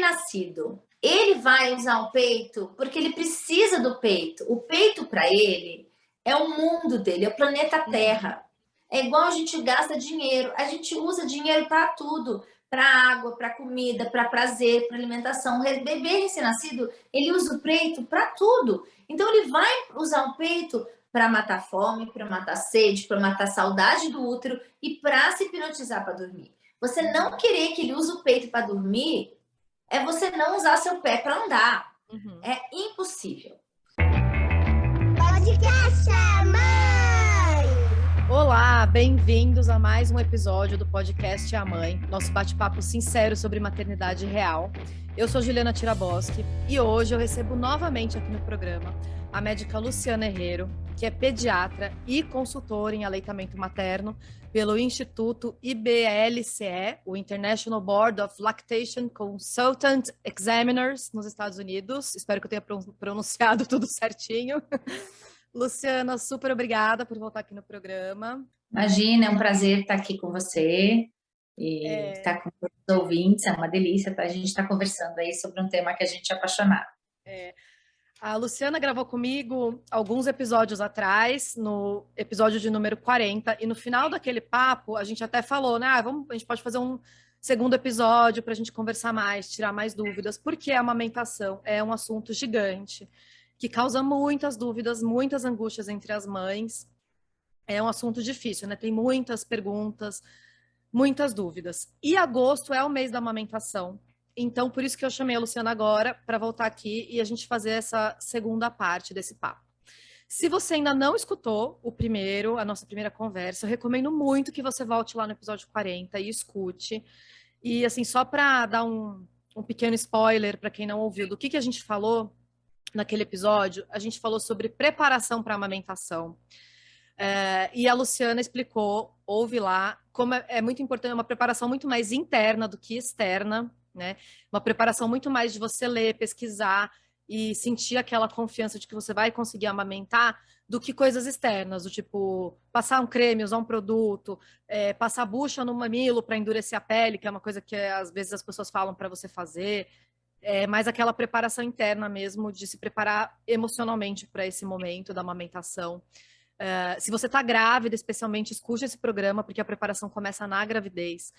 recém-nascido, ele vai usar o peito porque ele precisa do peito. O peito, para ele, é o mundo dele, é o planeta Terra. É igual a gente gasta dinheiro. A gente usa dinheiro para tudo. Para água, para comida, para prazer, para alimentação. O bebê recém-nascido, ele usa o peito para tudo. Então, ele vai usar o peito para matar fome, para matar sede, para matar saudade do útero e para se hipnotizar para dormir. Você não querer que ele use o peito para dormir é você não usar seu pé para andar. É impossível. Podcast Mãe! Olá, bem-vindos a mais um episódio do podcast A Mãe, nosso bate-papo sincero sobre maternidade real. Eu sou Juliana Tiraboski e hoje eu recebo novamente aqui no programa a médica Luciana Herrero, que é pediatra e consultora em aleitamento materno pelo Instituto IBLCE, o International Board of Lactation Consultant Examiners, nos Estados Unidos. Espero que eu tenha pronunciado tudo certinho. Luciana, super obrigada por voltar aqui no programa. Imagina, é um prazer estar aqui com você e estar com os ouvintes, é uma delícia, tá? A gente está conversando aí sobre um tema que a gente é apaixonado. A Luciana gravou comigo alguns episódios atrás, no episódio de número 40, e no final daquele papo, a gente até falou, né? A gente pode fazer um segundo episódio para a gente conversar mais, tirar mais dúvidas, porque a amamentação é um assunto gigante, que causa muitas dúvidas, muitas angústias entre as mães. É um assunto difícil, né? Tem muitas perguntas, muitas dúvidas. E agosto é o mês da amamentação. Então, por isso que eu chamei a Luciana agora para voltar aqui e a gente fazer essa segunda parte desse papo. Se você ainda não escutou a nossa primeira conversa, eu recomendo muito que você volte lá no episódio 40 e escute. E, assim, só para dar um pequeno spoiler para quem não ouviu do que a gente falou naquele episódio, a gente falou sobre preparação para a amamentação. E a Luciana explicou, ouve lá, como é muito importante, uma preparação muito mais interna do que externa, né? Uma preparação muito mais de você ler, pesquisar e sentir aquela confiança de que você vai conseguir amamentar do que coisas externas, do tipo passar um creme, usar um produto, passar bucha no mamilo para endurecer a pele, que é uma coisa que às vezes as pessoas falam para você fazer. Mais aquela preparação interna mesmo, de se preparar emocionalmente para esse momento da amamentação. Se você está grávida, especialmente, escute esse programa, porque a preparação começa na gravidez.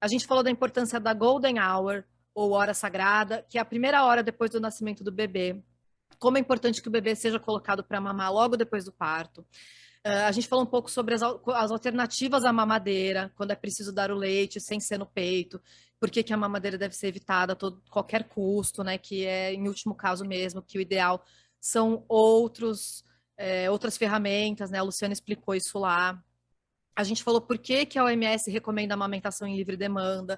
A gente falou da importância da Golden Hour, ou hora sagrada, que é a primeira hora depois do nascimento do bebê. Como é importante que o bebê seja colocado para mamar logo depois do parto. A gente falou um pouco sobre as alternativas à mamadeira, quando é preciso dar o leite sem ser no peito, por que a mamadeira deve ser evitada a qualquer custo, né? Que é, em último caso mesmo, que o ideal são outras ferramentas, né? A Luciana explicou isso lá. A gente falou por que a OMS recomenda a amamentação em livre demanda.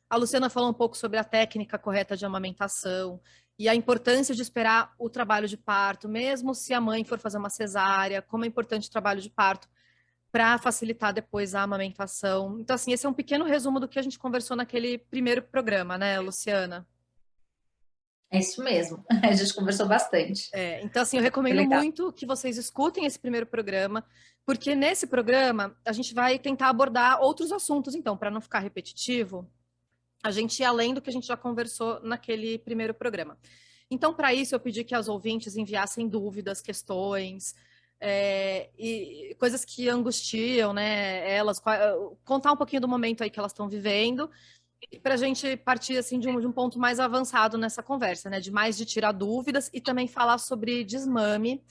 A Luciana falou um pouco sobre a técnica correta de amamentação e a importância de esperar o trabalho de parto, mesmo se a mãe for fazer uma cesárea, como é importante o trabalho de parto para facilitar depois a amamentação. Então, assim, esse é um pequeno resumo do que a gente conversou naquele primeiro programa, né, Luciana? É isso mesmo, a gente conversou bastante. Então, assim, eu recomendo muito que vocês escutem esse primeiro programa, porque nesse programa a gente vai tentar abordar outros assuntos, então, para não ficar repetitivo, a gente ir além do que a gente já conversou naquele primeiro programa. Então, para isso, eu pedi que as ouvintes enviassem dúvidas, questões, e coisas que angustiam, né, elas, contar um pouquinho do momento aí que elas estão vivendo, para a gente partir assim de um ponto mais avançado nessa conversa, né? De tirar dúvidas e também falar sobre desmame,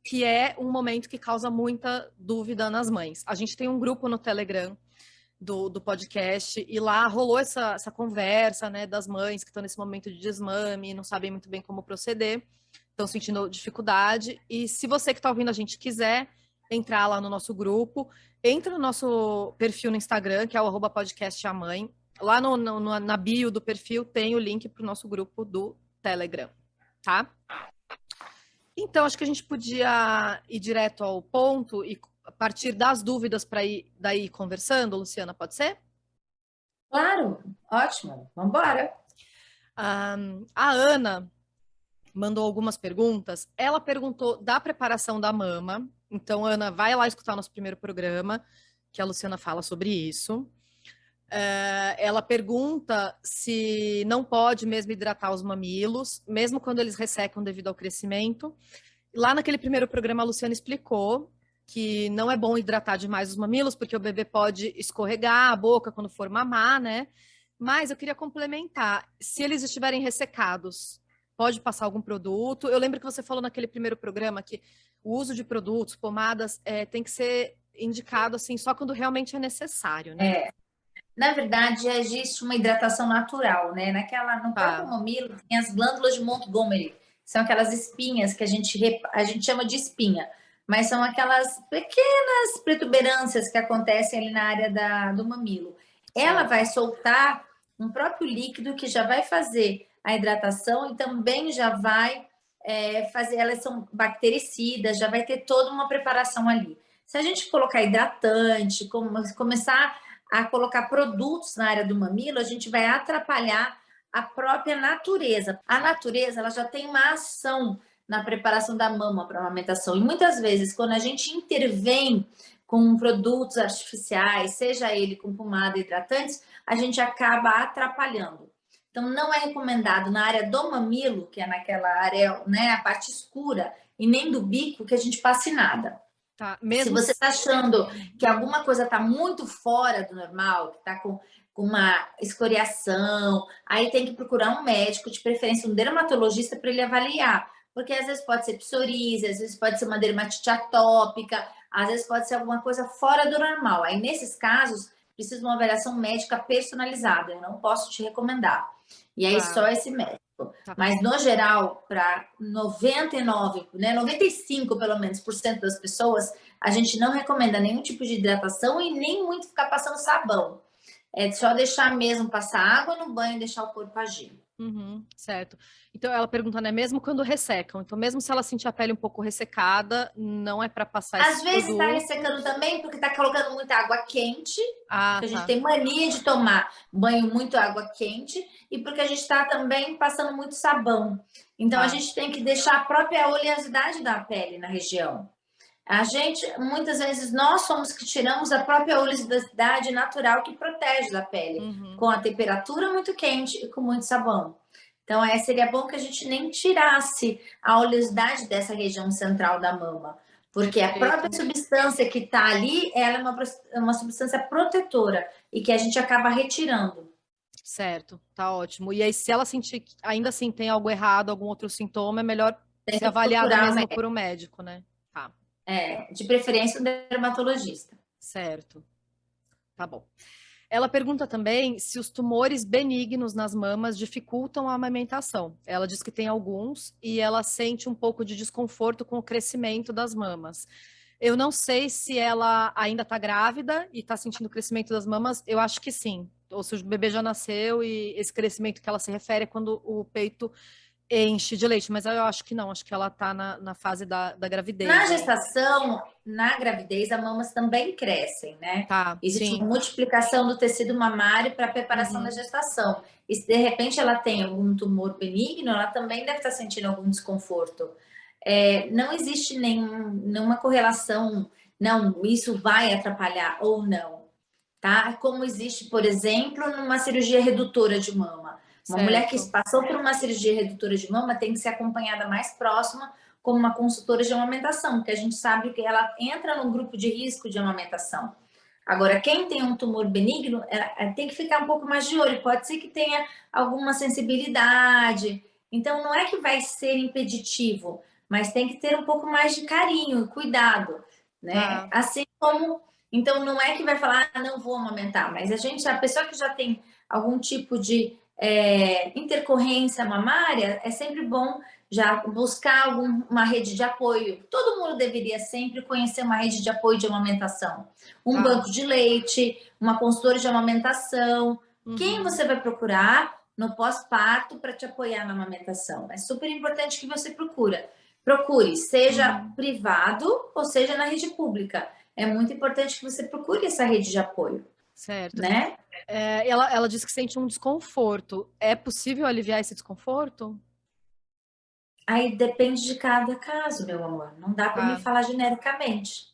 que é um momento que causa muita dúvida nas mães. A gente tem um grupo no Telegram do podcast e lá rolou essa conversa, né? Das mães que estão nesse momento de desmame, não sabem muito bem como proceder, estão sentindo dificuldade. E se você que está ouvindo a gente quiser entrar lá no nosso grupo, entra no nosso perfil no Instagram, que é o @podcastamãe. Lá na bio do perfil tem o link para o nosso grupo do Telegram, tá? Então, acho que a gente podia ir direto ao ponto e a partir das dúvidas para ir daí conversando, Luciana, pode ser? Claro, ótimo, vamos embora. A Ana mandou algumas perguntas. Ela perguntou da preparação da mama. Então, Ana, vai lá escutar nosso primeiro programa, que a Luciana fala sobre isso. Ela pergunta se não pode mesmo hidratar os mamilos, mesmo quando eles ressecam devido ao crescimento. Lá naquele primeiro programa, a Luciana explicou que não é bom hidratar demais os mamilos, porque o bebê pode escorregar a boca quando for mamar, né? Mas eu queria complementar, se eles estiverem ressecados, pode passar algum produto? Eu lembro que você falou naquele primeiro programa que o uso de produtos, pomadas, tem que ser indicado assim só quando realmente é necessário, né? Na verdade, existe uma hidratação natural, né? No próprio Tá. mamilo tem as glândulas de Montgomery, são aquelas espinhas que a gente chama de espinha, mas são aquelas pequenas protuberâncias que acontecem ali na área do mamilo. Ela Certo. vai soltar um próprio líquido que já vai fazer a hidratação e também já vai fazer, elas são bactericidas, já vai ter toda uma preparação ali. Se a gente colocar hidratante, começar a colocar produtos na área do mamilo, a gente vai atrapalhar a própria natureza. A natureza, ela já tem uma ação na preparação da mama para a amamentação. E muitas vezes, quando a gente intervém com produtos artificiais, seja ele com pomada e hidratantes, a gente acaba atrapalhando. Então, não é recomendado na área do mamilo, que é naquela área, né, a parte escura, e nem do bico, que a gente passe nada. Tá. Se Mesmo você está achando que alguma coisa está muito fora do normal, que está com uma escoriação, aí tem que procurar um médico, de preferência um dermatologista, para ele avaliar. Porque às vezes pode ser psoríase, às vezes pode ser uma dermatite atópica, às vezes pode ser alguma coisa fora do normal. Aí, nesses casos, precisa de uma avaliação médica personalizada. Eu não posso te recomendar. E aí, tá, só esse médico. tá. Mas, no geral, para 99, né, 95 pelo menos por cento das pessoas, a gente não recomenda nenhum tipo de hidratação e nem muito ficar passando sabão. É só deixar mesmo passar água no banho e deixar o corpo agir. Uhum, certo. Então ela pergunta, né? Mesmo quando ressecam. Então, mesmo se ela sentir a pele um pouco ressecada, não é para passar Às esses vezes está produtos. ressecando também porque está colocando muita água quente, Ah, que a gente tá. tem mania de tomar banho muito água quente, e porque a gente está também passando muito sabão. Então a Tá. gente tem que deixar a própria oleosidade da pele na região. A gente, muitas vezes, nós somos que tiramos a própria oleosidade natural que protege da pele, Uhum. com a temperatura muito quente e com muito sabão. Então, seria bom que a gente nem tirasse a oleosidade dessa região central da mama, porque a própria Perfeito. substância que está ali, ela é uma substância protetora e que a gente acaba retirando. Certo, tá ótimo. E aí, se ela sentir que ainda assim tem algo errado, algum outro sintoma, é melhor Tem ser que avaliada procurar mesmo por um médico, né? Tá, de preferência um dermatologista. certo. Tá bom. Ela pergunta também se os tumores benignos nas mamas dificultam a amamentação. Ela diz que tem alguns e ela sente um pouco de desconforto com o crescimento das mamas. Eu não sei se ela ainda está grávida e está sentindo o crescimento das mamas. Eu acho que sim. Ou seja, o bebê já nasceu e esse crescimento que ela se refere é quando o peito enche de leite. Mas eu acho que não. Acho que ela está na fase da Na gravidez aí. gestação, na gravidez, as mamas também crescem, né? Tá, Existe uma sim. multiplicação do tecido mamário para a preparação da Uhum, gestação. E se de repente ela tem algum tumor benigno, ela também deve estar sentindo algum desconforto. Não existe nenhuma correlação, não, isso vai atrapalhar ou não, tá? Como existe, por exemplo, numa cirurgia redutora de mama. Uma mulher que certo. passou por uma cirurgia redutora de mama tem que ser acompanhada mais próxima como uma consultora de amamentação, porque a gente sabe que ela entra no grupo de risco de amamentação. Agora, quem tem um tumor benigno tem que ficar um pouco mais de olho, pode ser que tenha alguma sensibilidade. Então, não é que vai ser impeditivo, mas tem que ter um pouco mais de carinho e cuidado, né? Tá. Assim como, então não é que vai falar, não vou amamentar, mas a pessoa que já tem algum tipo de intercorrência mamária, é sempre bom já buscar uma rede de apoio. Todo mundo deveria sempre conhecer uma rede de apoio de amamentação. Um Tá. banco de leite, uma consultora de amamentação. Quem Uhum. você vai procurar no pós-parto para te apoiar na amamentação? É super importante que você procure, seja Uhum. privado ou seja na rede pública. É muito importante que você procure essa rede de apoio, Certo. né? Ela diz que sente um desconforto. É possível aliviar esse desconforto? Aí depende de cada caso, meu amor. Não dá para me Tá. falar genericamente.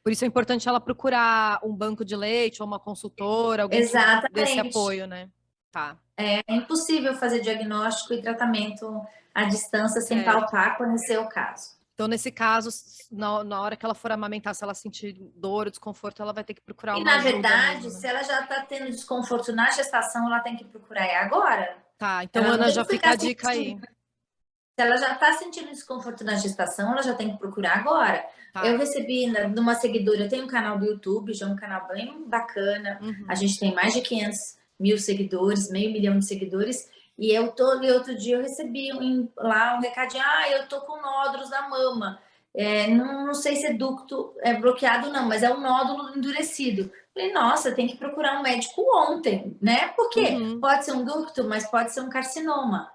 Por isso é importante ela procurar um banco de leite ou uma consultora, alguém que dê esse Exatamente. apoio, né? Tá, É impossível fazer diagnóstico e tratamento à distância sem certo. palpar, conhecer o caso. Então, nesse caso, na hora que ela for amamentar, se ela sentir dor ou desconforto, ela vai ter que procurar E, uma na ajuda verdade, mesmo, né? se ela já está tendo desconforto na gestação, ela tem que procurar agora. Tá, então, Ela não Ana, tem já que fica ficar a dica aí. sentindo. Se ela já está sentindo desconforto na gestação, ela já tem que procurar agora. Tá. Eu recebi de uma seguidora, eu tenho um canal do YouTube, já é um canal bem bacana. A Uhum. gente tem mais de 500 mil seguidores, meio milhão de seguidores. E outro dia eu recebi lá um recadinho: eu tô com nódulos na mama. Não sei se é ducto bloqueado, não, mas é um nódulo endurecido. Falei, nossa, tem que procurar um médico ontem, né? Por quê? Uhum. Pode ser um ducto, mas pode ser um carcinoma.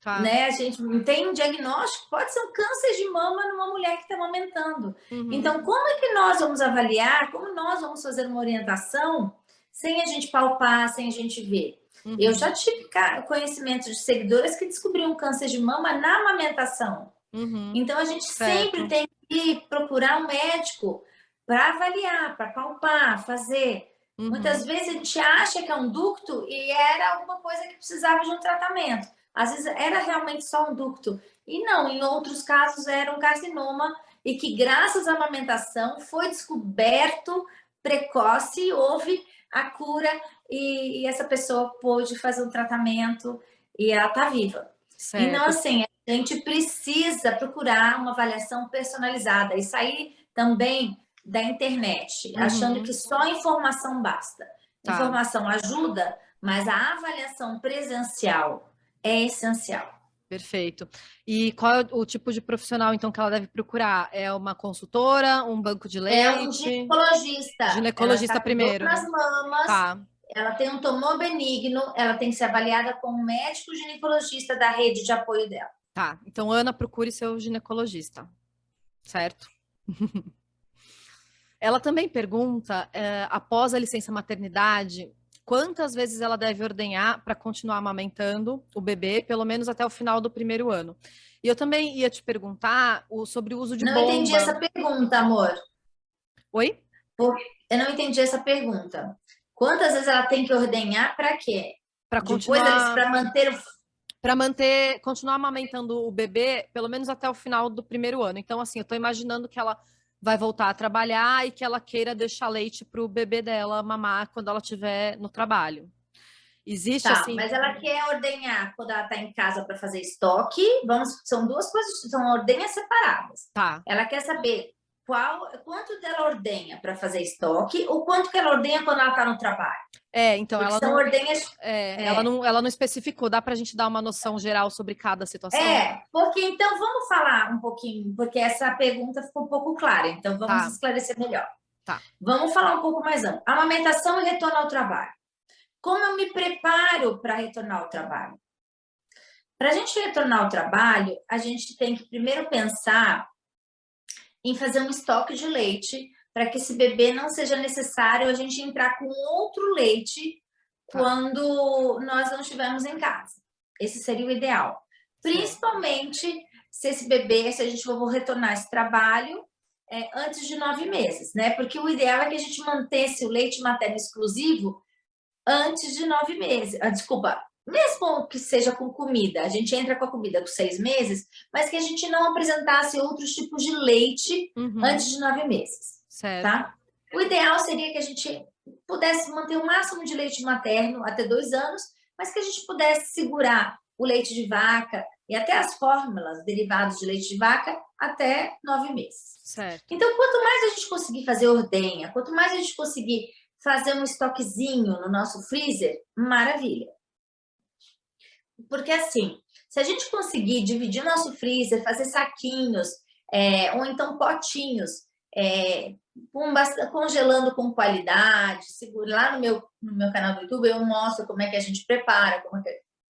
Tá. Né? A gente não tem um diagnóstico, pode ser um câncer de mama numa mulher que está amamentando. Uhum. Então, como é que nós vamos avaliar, como nós vamos fazer uma orientação sem a gente palpar, sem a gente ver? Uhum. Eu já tive conhecimento de seguidoras que descobriram câncer de mama na amamentação. Uhum. Então, a gente Certo. sempre tem que procurar um médico para avaliar, para palpar, fazer. Uhum. Muitas vezes a gente acha que é um ducto e era alguma coisa que precisava de um tratamento. Às vezes era realmente só um ducto. E não, em outros casos era um carcinoma e que, graças à amamentação, foi descoberto precoce e houve a cura e essa pessoa pôde fazer um tratamento e ela está viva. Então, Certo. assim, a gente precisa procurar uma avaliação personalizada e sair também da internet, achando que só informação basta. Tá. Informação ajuda, mas a avaliação presencial é essencial. Perfeito. E qual é o tipo de profissional, então, que ela deve procurar? É uma consultora, um banco de leite? É um ginecologista. Ginecologista Ela tá primeiro, nas né? mamas, Tá. ela tem um tumor benigno, ela tem que ser avaliada com um médico ginecologista da rede de apoio dela. Tá. Então, Ana, procure seu ginecologista. Certo? Ela também pergunta, após a licença maternidade, quantas vezes ela deve ordenhar para continuar amamentando o bebê, pelo menos até o final do primeiro ano. E eu também ia te perguntar sobre o uso de Não bomba. entendi essa pergunta, amor. Oi? Eu não entendi essa pergunta. Quantas vezes ela tem que ordenhar para quê? Para Depois continuar... para manter o continuar amamentando o bebê, pelo menos até o final do primeiro ano. Então, assim, eu estou imaginando que ela vai voltar a trabalhar e que ela queira deixar leite para o bebê dela mamar quando ela estiver no trabalho. Existe Tá, assim. mas ela quer ordenhar quando ela está em casa para fazer estoque. São duas coisas, são ordenhas separadas. Tá. Ela quer saber quanto dela ordenha para fazer estoque ou quanto que ela ordenha quando ela está no trabalho. Então porque ela são não, ordenhas. ela não especificou. Dá para a gente dar uma noção geral sobre cada situação? Porque então vamos falar um pouquinho, porque essa pergunta ficou um pouco clara, então vamos esclarecer melhor. Tá. Vamos falar um pouco mais amplo. Amamentação e retorno ao trabalho. Como eu me preparo para retornar ao trabalho? Para a gente retornar ao trabalho, a gente tem que primeiro pensar em fazer um estoque de leite para que esse bebê não seja necessário a gente entrar com outro leite quando nós não estivermos em casa. Esse seria o ideal. Principalmente se esse bebê, se a gente for retornar esse trabalho antes de 9 meses, né? Porque o ideal é que a gente mantesse o leite materno exclusivo antes de 9 meses. Desculpa, mesmo que seja com comida, a gente entra com a comida com 6 meses, mas que a gente não apresentasse outros tipos de leite antes de 9 meses. Certo. Tá? O ideal seria que a gente pudesse manter o máximo de leite materno até 2 anos, mas que a gente pudesse segurar o leite de vaca e até as fórmulas derivadas de leite de vaca até 9 meses. Certo. Então, quanto mais a gente conseguir fazer ordenha, quanto mais a gente conseguir fazer um estoquezinho no nosso freezer, maravilha. Porque assim, se a gente conseguir dividir nosso freezer, fazer saquinhos, ou então potinhos, congelando com qualidade, lá no meu canal do YouTube eu mostro como é que a gente prepara,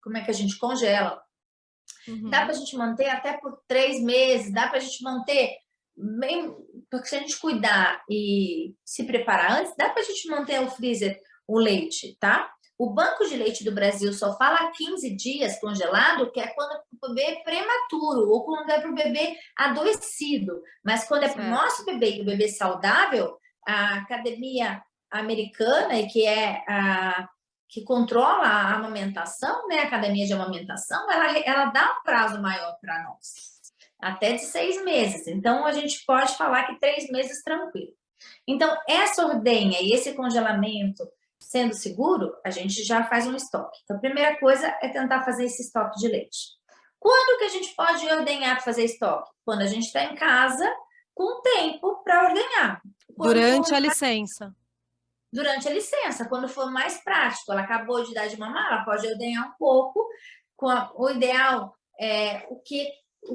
como é que a gente congela. Dá para a gente manter até por 3 meses, dá para a gente manter bem, porque se a gente cuidar e se preparar antes, dá para a gente manter o freezer, o leite, tá? O banco de leite do Brasil só fala 15 dias congelado, que é quando o bebê é prematuro ou quando é para o bebê adoecido. Mas quando é para o nosso bebê e o bebê saudável, a academia americana, e que é a que controla a amamentação, né? A academia de amamentação, ela dá um prazo maior para nós, até de 6 meses. Então, a gente pode falar que 3 meses tranquilo. Então, essa ordenha e esse congelamento sendo seguro, a gente já faz um estoque. Então, a primeira coisa é tentar fazer esse estoque de leite. Quando que a gente pode ordenhar para fazer estoque? Quando a gente está em casa com tempo para ordenhar. Durante a licença. Durante a licença, quando for mais prático. Ela acabou de dar de mamar, ela pode ordenhar um pouco. O ideal é o que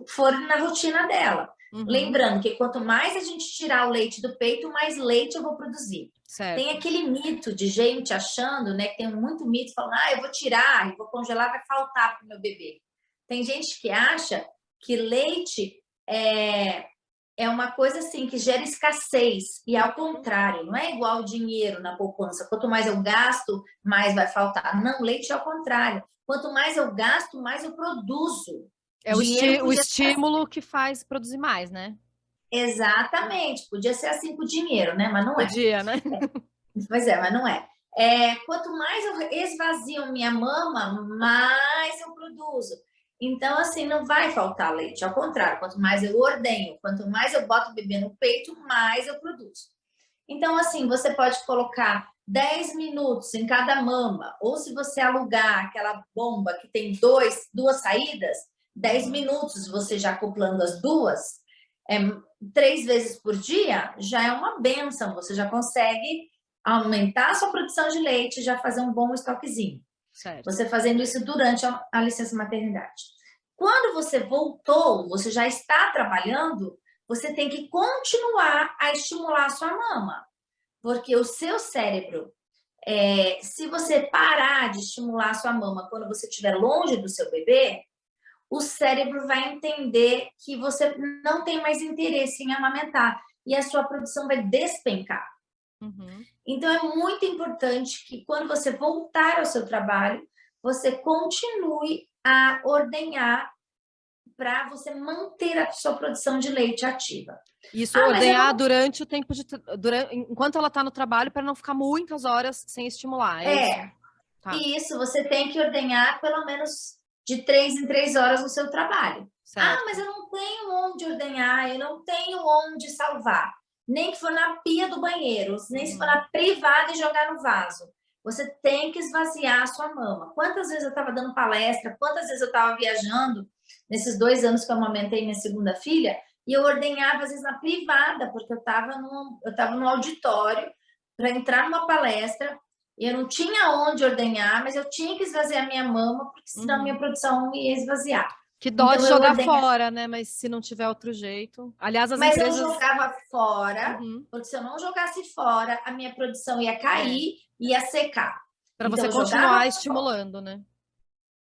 for na rotina dela. Lembrando que quanto mais a gente tirar o leite do peito, mais leite eu vou produzir. Certo. Tem aquele mito de gente achando, né, que tem muito mito falando, eu vou tirar, eu vou congelar, vai faltar para o meu bebê. Tem gente que acha que leite é uma coisa assim que gera escassez, e ao contrário, não é igual dinheiro na poupança. Quanto mais eu gasto, mais vai faltar. Não, leite é ao contrário. Quanto mais eu gasto, mais eu produzo. É o estímulo que faz produzir mais, né? Exatamente. Podia ser assim com o dinheiro, né? Mas não é. Podia, né? Pois é, mas não é. Quanto mais eu esvazio minha mama, mais eu produzo. Então, assim, não vai faltar leite. Ao contrário, quanto mais eu ordenho, quanto mais eu boto o bebê no peito, mais eu produzo. Então, assim, você pode colocar 10 minutos em cada mama, ou se você alugar aquela bomba que tem duas saídas, 10 minutos você já acoplando as duas, 3 vezes por dia, já é uma bênção. Você já consegue aumentar a sua produção de leite e já fazer um bom estoquezinho. Certo. Você fazendo isso durante a licença maternidade. Quando você voltou, você já está trabalhando, você tem que continuar a estimular a sua mama. Porque o seu cérebro, se você parar de estimular a sua mama quando você estiver longe do seu bebê, o cérebro vai entender que você não tem mais interesse em amamentar e a sua produção vai despencar. Então, é muito importante que quando você voltar ao seu trabalho, você continue a ordenhar para você manter a sua produção de leite ativa. Isso, ordenhar durante o tempo enquanto ela está no trabalho, para não ficar muitas horas sem estimular. Isso, você tem que ordenhar pelo menos de 3 em 3 horas no seu trabalho. Certo. Mas eu não tenho onde ordenhar, eu não tenho onde salvar. Nem que for na pia do banheiro, nem se for na privada e jogar no vaso. Você tem que esvaziar a sua mama. Quantas vezes eu estava dando palestra, quantas vezes eu estava viajando, nesses 2 anos que eu amamentei minha segunda filha, e eu ordenhava, às vezes, na privada, porque eu estava no auditório para entrar numa palestra, e eu não tinha onde ordenhar, mas eu tinha que esvaziar minha mama, porque senão minha produção ia esvaziar. Que dó de jogar fora, né? Mas se não tiver outro jeito. Aliás, as empresas... eu jogava fora, porque se eu não jogasse fora, a minha produção ia cair, ia secar. Para você continuar estimulando, né?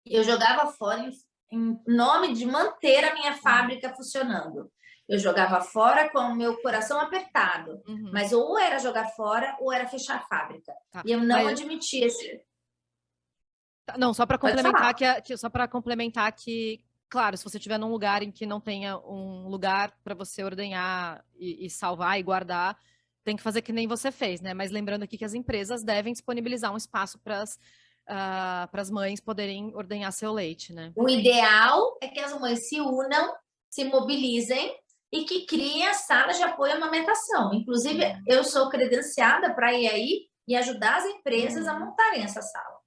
Eu jogava fora em nome de manter a minha fábrica funcionando. Eu jogava fora com o meu coração apertado, mas ou era jogar fora ou era fechar a fábrica. E eu não admitia esse... Não, só para complementar que, claro, se você estiver num lugar em que não tenha um lugar para você ordenhar e salvar e guardar, tem que fazer que nem você fez, né? Mas lembrando aqui que as empresas devem disponibilizar um espaço para as mães poderem ordenhar seu leite, né? O ideal é que as mães se unam, se mobilizem e que criem a sala de apoio à amamentação. Inclusive, eu sou credenciada para ir aí e ajudar as empresas a montarem essa sala,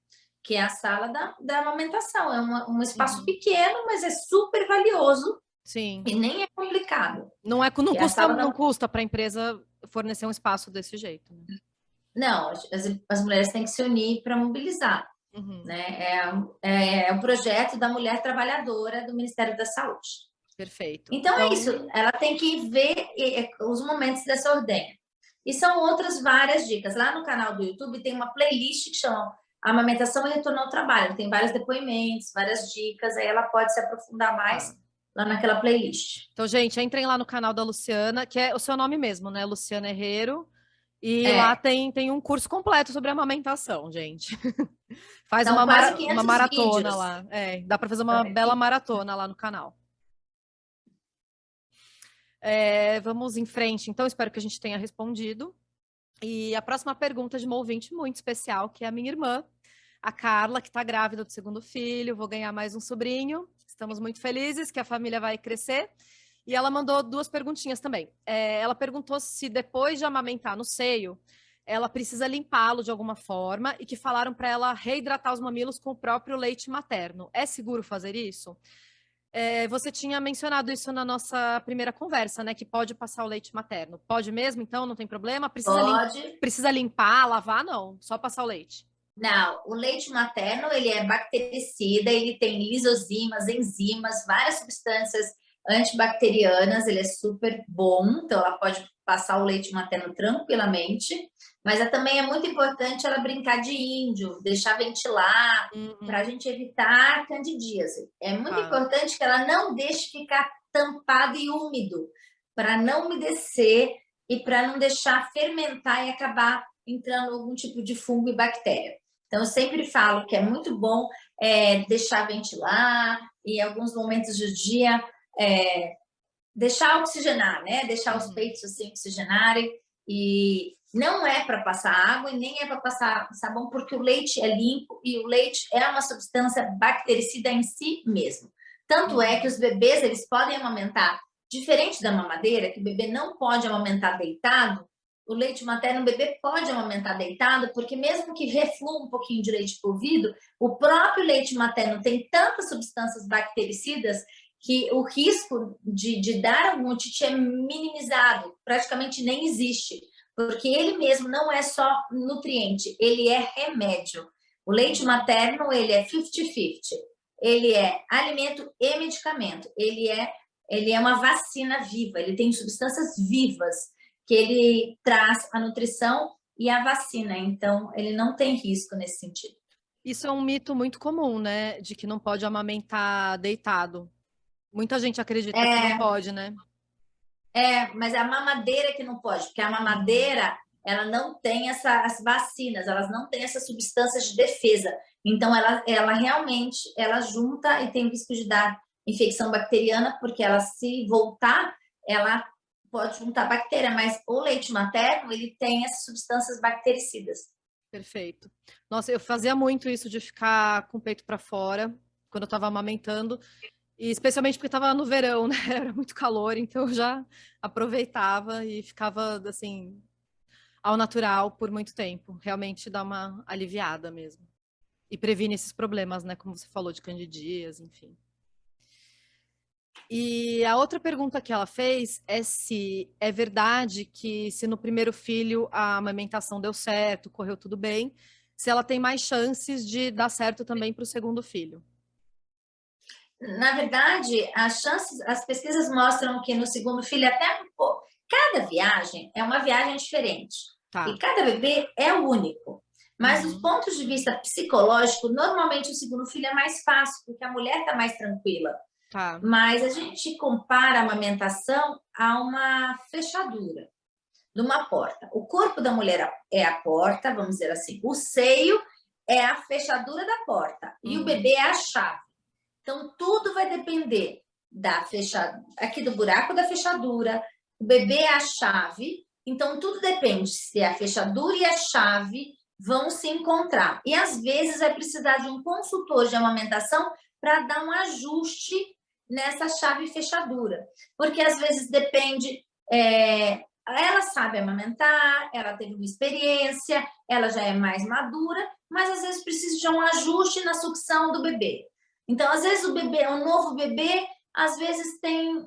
que é a sala da amamentação. É um espaço pequeno, mas é super valioso. Sim. E nem é complicado. Não custa para a empresa fornecer um espaço desse jeito. Né? Não, as mulheres têm que se unir para mobilizar. Né? É um projeto da mulher trabalhadora do Ministério da Saúde. Perfeito. Então é isso, ela tem que ver os momentos dessa ordenha. E são outras várias dicas. Lá no canal do YouTube tem uma playlist que chama Amamentação e Retorno ao Trabalho. Tem vários depoimentos, várias dicas, aí ela pode se aprofundar mais lá naquela playlist. Então, gente, entrem lá no canal da Luciana, que é o seu nome mesmo, né? Luciana Herrero. E lá tem um curso completo sobre amamentação, gente. Faz uma maratona vídeos lá. Dá para fazer uma bela maratona lá no canal. Vamos em frente. Então, espero que a gente tenha respondido. E a próxima pergunta é de uma ouvinte muito especial, que é a minha irmã, a Carla, que está grávida do segundo filho, vou ganhar mais um sobrinho. Estamos muito felizes que a família vai crescer. E ela mandou 2 perguntinhas também. Ela perguntou se depois de amamentar no seio, ela precisa limpá-lo de alguma forma e que falaram para ela reidratar os mamilos com o próprio leite materno. É seguro fazer isso? Você tinha mencionado isso na nossa primeira conversa, né? Que pode passar o leite materno. Pode mesmo, então, não tem problema? Pode. Precisa limpar, lavar? Não, só passar o leite. Não, o leite materno, ele é bactericida, ele tem lisozimas, enzimas, várias substâncias antibacterianas, ele é super bom, então ela pode passar o leite materno tranquilamente, mas também é muito importante ela brincar de índio, deixar ventilar, para a gente evitar candidíase. É muito Tá. importante que ela não deixe ficar tampado e úmido, para não umedecer e para não deixar fermentar e acabar entrando algum tipo de fungo e bactéria. Então, eu sempre falo que é muito bom deixar ventilar e, em alguns momentos do dia, deixar oxigenar, né? Deixar os peitos assim oxigenarem. E não é para passar água e nem é para passar sabão, porque o leite é limpo e o leite é uma substância bactericida em si mesmo. Tanto é que os bebês, eles podem amamentar, diferente da mamadeira, que o bebê não pode amamentar deitado, o leite materno, o bebê pode amamentar deitado, porque mesmo que reflua um pouquinho de leite por vidro, o próprio leite materno tem tantas substâncias bactericidas que o risco de dar algum otite é minimizado, praticamente nem existe, porque ele mesmo não é só nutriente, ele é remédio. O leite materno, ele é 50-50, ele é alimento e medicamento, ele é uma vacina viva, ele tem substâncias vivas, que ele traz a nutrição e a vacina, então ele não tem risco nesse sentido. Isso é um mito muito comum, né? De que não pode amamentar deitado. Muita gente acredita que não pode, né? Mas é a mamadeira que não pode, porque a mamadeira, ela não tem as vacinas, elas não têm essas substâncias de defesa. Então, ela realmente, ela junta e tem risco de dar infecção bacteriana, porque ela, se voltar, ela pode juntar bactéria, mas o leite materno, ele tem essas substâncias bactericidas. Perfeito. Nossa, eu fazia muito isso de ficar com o peito para fora quando eu estava amamentando, e especialmente porque estava no verão, né? Era muito calor, então eu já aproveitava e ficava assim ao natural por muito tempo. Realmente dá uma aliviada mesmo. E previne esses problemas, né? Como você falou, de candidíase, enfim. E a outra pergunta que ela fez é se é verdade que se no primeiro filho a amamentação deu certo, correu tudo bem, se ela tem mais chances de dar certo também para o segundo filho. Na verdade, as pesquisas mostram que no segundo filho, até cada viagem é uma viagem diferente. Tá. E cada bebê é único. Mas dos pontos de vista psicológico, normalmente o segundo filho é mais fácil, porque a mulher está mais tranquila. Tá. Mas a gente compara a amamentação a uma fechadura de uma porta. O corpo da mulher é a porta, vamos dizer assim. O seio é a fechadura da porta. E o bebê é a chave. Então, tudo vai depender da fechadura, aqui do buraco da fechadura, o bebê é a chave, então tudo depende se a fechadura e a chave vão se encontrar. E às vezes vai precisar de um consultor de amamentação para dar um ajuste nessa chave e fechadura, porque às vezes depende, ela sabe amamentar, ela teve uma experiência, ela já é mais madura, mas às vezes precisa de um ajuste na sucção do bebê. Então, às vezes, um novo bebê, às vezes tem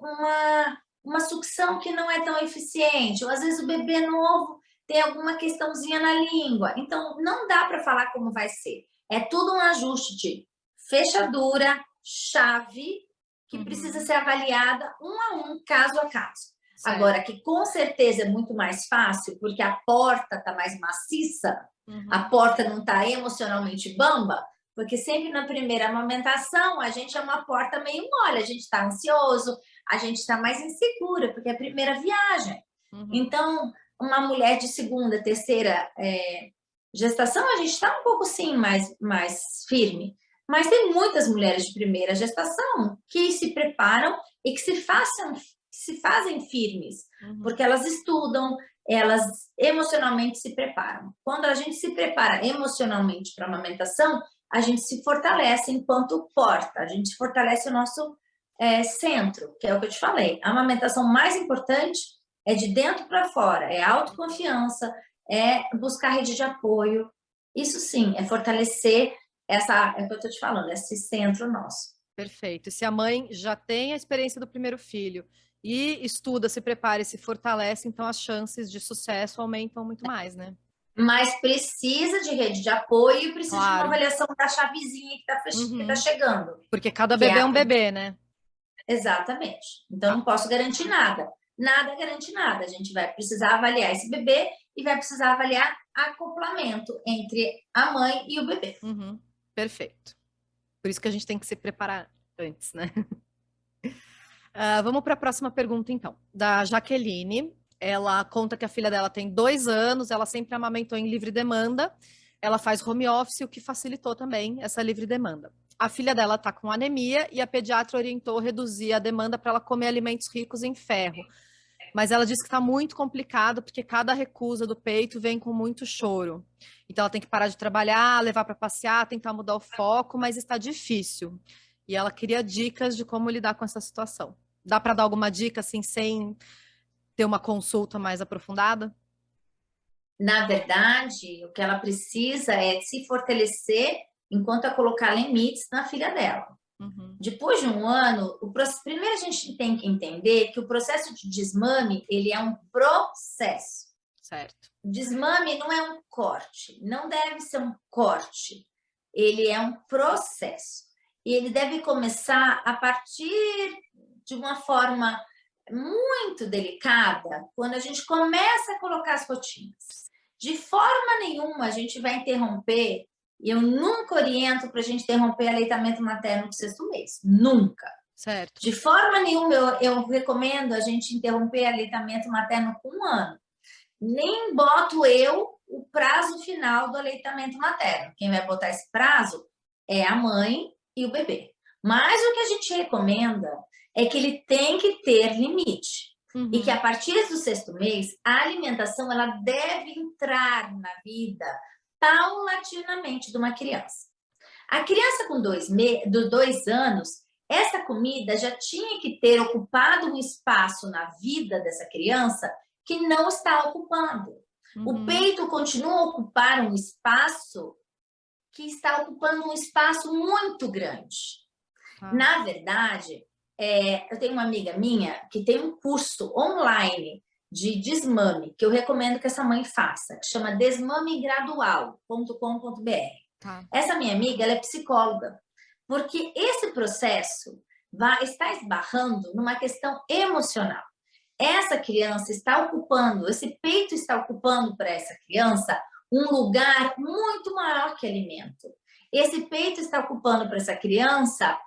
uma sucção que não é tão eficiente, ou às vezes o bebê novo tem alguma questãozinha na língua. Então, não dá para falar como vai ser. É tudo um ajuste de fechadura, chave, que precisa ser avaliada um a um, caso a caso. Certo. Agora, que com certeza é muito mais fácil, porque a porta está mais maciça, a porta não está emocionalmente bamba, porque sempre na primeira amamentação a gente é uma porta meio mole, a gente está ansioso, a gente está mais insegura, porque é a primeira viagem. Então, uma mulher de segunda, terceira gestação, a gente está um pouco sim mais firme. Mas tem muitas mulheres de primeira gestação que se preparam e que se fazem firmes, porque elas estudam, elas emocionalmente se preparam. Quando a gente se prepara emocionalmente para a amamentação, a gente se fortalece enquanto porta, a gente fortalece o nosso centro, que é o que eu te falei. A amamentação mais importante é de dentro para fora, é autoconfiança, é buscar rede de apoio. Isso sim, é fortalecer é o que eu estou te falando, esse centro nosso. Perfeito. E se a mãe já tem a experiência do primeiro filho e estuda, se prepara e se fortalece, então as chances de sucesso aumentam muito mais, né? Mas precisa de rede de apoio e precisa de uma Claro. avaliação da chavezinha que tá chegando. Porque cada Que bebê é um bebê, né? Exatamente. Então, Tá. não posso garantir nada. Nada garante nada. A gente vai precisar avaliar esse bebê e vai precisar avaliar acoplamento entre a mãe e o bebê. Perfeito. Por isso que a gente tem que se preparar antes, né? Vamos para a próxima pergunta, então. Da Jaqueline. Ela conta que a filha dela tem 2 anos, ela sempre amamentou em livre demanda. Ela faz home office, o que facilitou também essa livre demanda. A filha dela está com anemia e a pediatra orientou reduzir a demanda para ela comer alimentos ricos em ferro. Mas ela disse que está muito complicado porque cada recusa do peito vem com muito choro. Então ela tem que parar de trabalhar, levar para passear, tentar mudar o foco, mas está difícil. E ela queria dicas de como lidar com essa situação. Dá para dar alguma dica assim sem ter uma consulta mais aprofundada? Na verdade, o que ela precisa é se fortalecer enquanto a colocar limites na filha dela. Depois de um ano, primeiro a gente tem que entender que o processo de desmame, ele é um processo. Certo. O desmame não é um corte, não deve ser um corte. Ele é um processo. E ele deve começar a partir de uma forma muito delicada, quando a gente começa a colocar as rotinas. De forma nenhuma a gente vai interromper, e eu nunca oriento para a gente interromper aleitamento materno no 6º mês. Nunca. Certo. De forma nenhuma eu recomendo a gente interromper aleitamento materno com 1 ano. Nem boto eu o prazo final do aleitamento materno. Quem vai botar esse prazo é a mãe e o bebê. Mas o que a gente recomenda é que ele tem que ter limite. E que a partir do 6º mês, a alimentação ela deve entrar na vida paulatinamente de uma criança. A criança com 2 anos, essa comida já tinha que ter ocupado um espaço na vida dessa criança que não está ocupando. O peito continua a ocupar um espaço que está ocupando um espaço muito grande. Na verdade, eu tenho uma amiga minha que tem um curso online de desmame, que eu recomendo que essa mãe faça, que chama desmamegradual.com.br. Essa minha amiga, ela é psicóloga, porque esse processo está esbarrando numa questão emocional. Essa criança está ocupando, esse peito está ocupando para essa criança um lugar muito maior que alimento. Esse peito está ocupando para essa criança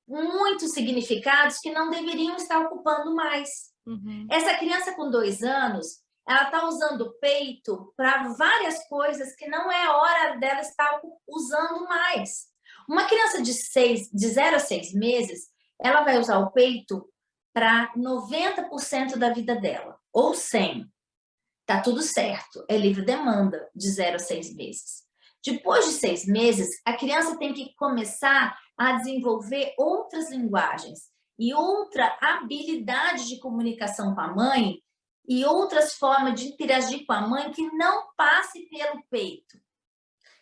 muitos significados que não deveriam estar ocupando mais. Essa criança com 2 anos, ela está usando o peito para várias coisas que não é hora dela estar usando mais. Uma criança de 0 a 6 meses, ela vai usar o peito para 90% da vida dela, ou 100%. Tá tudo certo, é livre demanda de 0 a 6 meses. Depois de 6 meses, a criança tem que começar a desenvolver outras linguagens e outra habilidade de comunicação com a mãe e outras formas de interagir com a mãe que não passe pelo peito.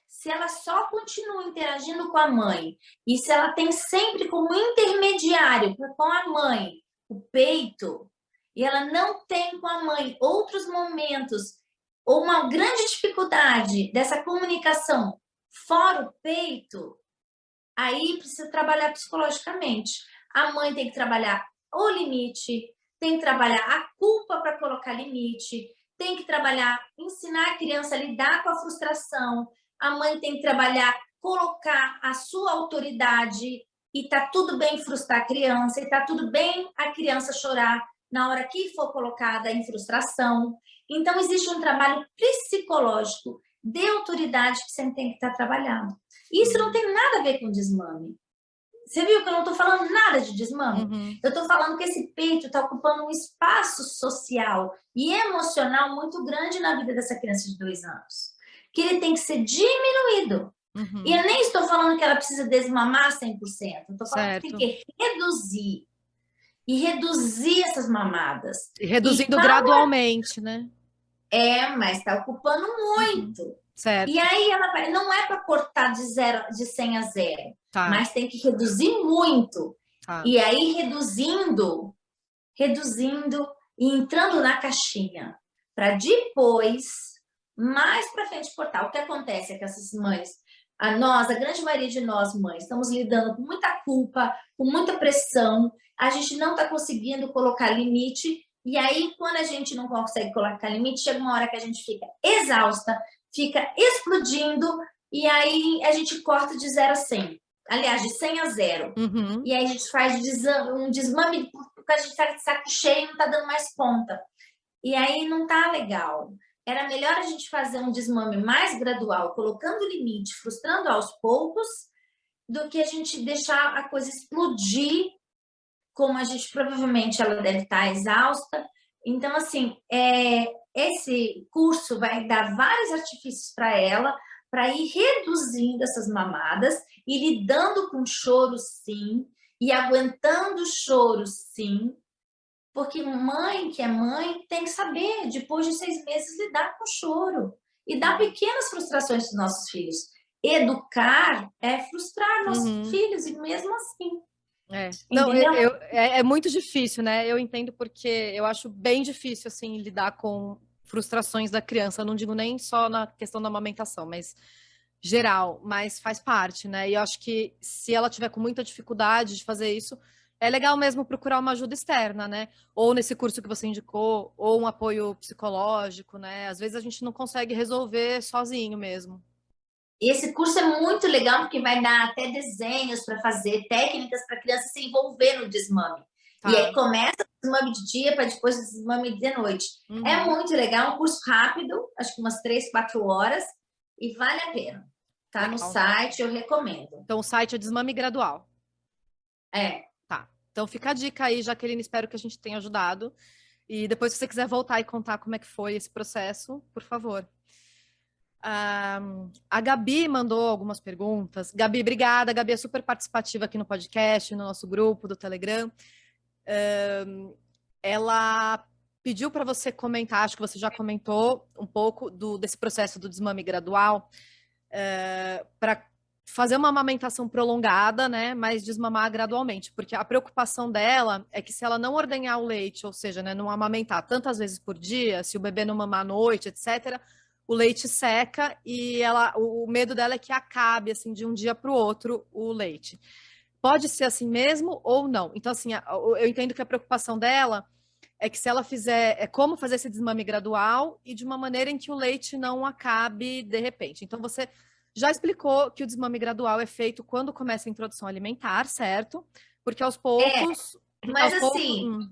Se ela só continua interagindo com a mãe e se ela tem sempre como intermediário com a mãe o peito e ela não tem com a mãe outros momentos ou uma grande dificuldade dessa comunicação fora o peito, aí precisa trabalhar psicologicamente. A mãe tem que trabalhar o limite, tem que trabalhar a culpa para colocar limite, tem que trabalhar, ensinar a criança a lidar com a frustração, a mãe tem que trabalhar, colocar a sua autoridade e tá tudo bem frustrar a criança, e tá tudo bem a criança chorar na hora que for colocada em frustração. Então, existe um trabalho psicológico de autoridade que sempre tem que estar trabalhando. Isso não tem nada a ver com desmame. Você viu que eu não estou falando nada de desmame? Uhum. Eu estou falando que esse peito está ocupando um espaço social e emocional muito grande na vida dessa criança de 2 anos, que ele tem que ser diminuído. E eu Uhum. nem estou falando que ela precisa desmamar 100%, eu estou falando que tem Certo. que reduzir. E reduzir essas mamadas. E E reduzindo gradualmente, né? mas está ocupando Uhum. muito. E Certo. aí ela vai, não é para cortar de 100 a 0, Tá, mas tem que reduzir muito. tá. E aí reduzindo e entrando na caixinha para depois, mais para frente, cortar. O que acontece é que essas mães, a grande maioria de nós mães, estamos lidando com muita culpa, com muita pressão, a gente não está conseguindo colocar limite, e aí quando a gente não consegue colocar limite, chega uma hora que a gente fica exausta, fica explodindo, e aí a gente corta de 0 a 100. Aliás, de 100 a 0. Uhum. E aí a gente faz um desmame porque a gente está de saco cheio e não está dando mais conta. E aí não tá legal. Era melhor a gente fazer um desmame mais gradual, colocando limite, frustrando aos poucos, do que a gente deixar a coisa explodir, como a gente provavelmente ela deve estar exausta. Então, assim, esse curso vai dar vários artifícios para ela, para ir reduzindo essas mamadas e lidando com choro, sim, e aguentando choro, sim, porque mãe que é mãe tem que saber, depois de 6 meses, lidar com choro e dar pequenas frustrações para os nossos filhos. Educar é frustrar nossos Uhum. filhos, e mesmo assim, Não, entendeu? é muito difícil, né? Eu entendo porque eu acho bem difícil, assim, lidar com frustrações da criança. Eu não digo nem só na questão da amamentação, mas geral, mas faz parte, né? E eu acho que se ela tiver com muita dificuldade de fazer isso, é legal mesmo procurar uma ajuda externa, né? Ou nesse curso que você indicou, ou um apoio psicológico, né? Às vezes a gente não consegue resolver sozinho mesmo. E esse curso é muito legal porque vai dar até desenhos para fazer, técnicas para a criança se envolver no desmame. E aí Tá. começa o desmame de dia para depois o desmame de noite. É Uhum. muito legal, é um curso rápido, acho que umas 3, 4 horas, e vale a pena. Tá no Legal. site, eu recomendo. Então o site é Desmame Gradual. É, Tá. Então fica a dica aí, Jaqueline, espero que a gente tenha ajudado. E depois, se você quiser voltar e contar como é que foi esse processo, por favor. A Gabi mandou algumas perguntas. Gabi, obrigada. A Gabi é super participativa aqui no podcast, no nosso grupo do Telegram. Ela pediu para você comentar, acho que você já comentou um pouco desse processo do desmame gradual, para fazer uma amamentação prolongada, né, mas desmamar gradualmente, porque a preocupação dela é que se ela não ordenhar o leite, ou seja, né, não amamentar tantas vezes por dia, se o bebê não mamar à noite, etc., o leite seca e o medo dela é que acabe assim de um dia para o outro o leite. Pode ser assim mesmo ou não. Então, assim, eu entendo que a preocupação dela é que se ela fizer, é como fazer esse desmame gradual e de uma maneira em que o leite não acabe de repente. Então, você já explicou que o desmame gradual é feito quando começa a introdução alimentar, certo? Porque é, mas aos poucos, assim,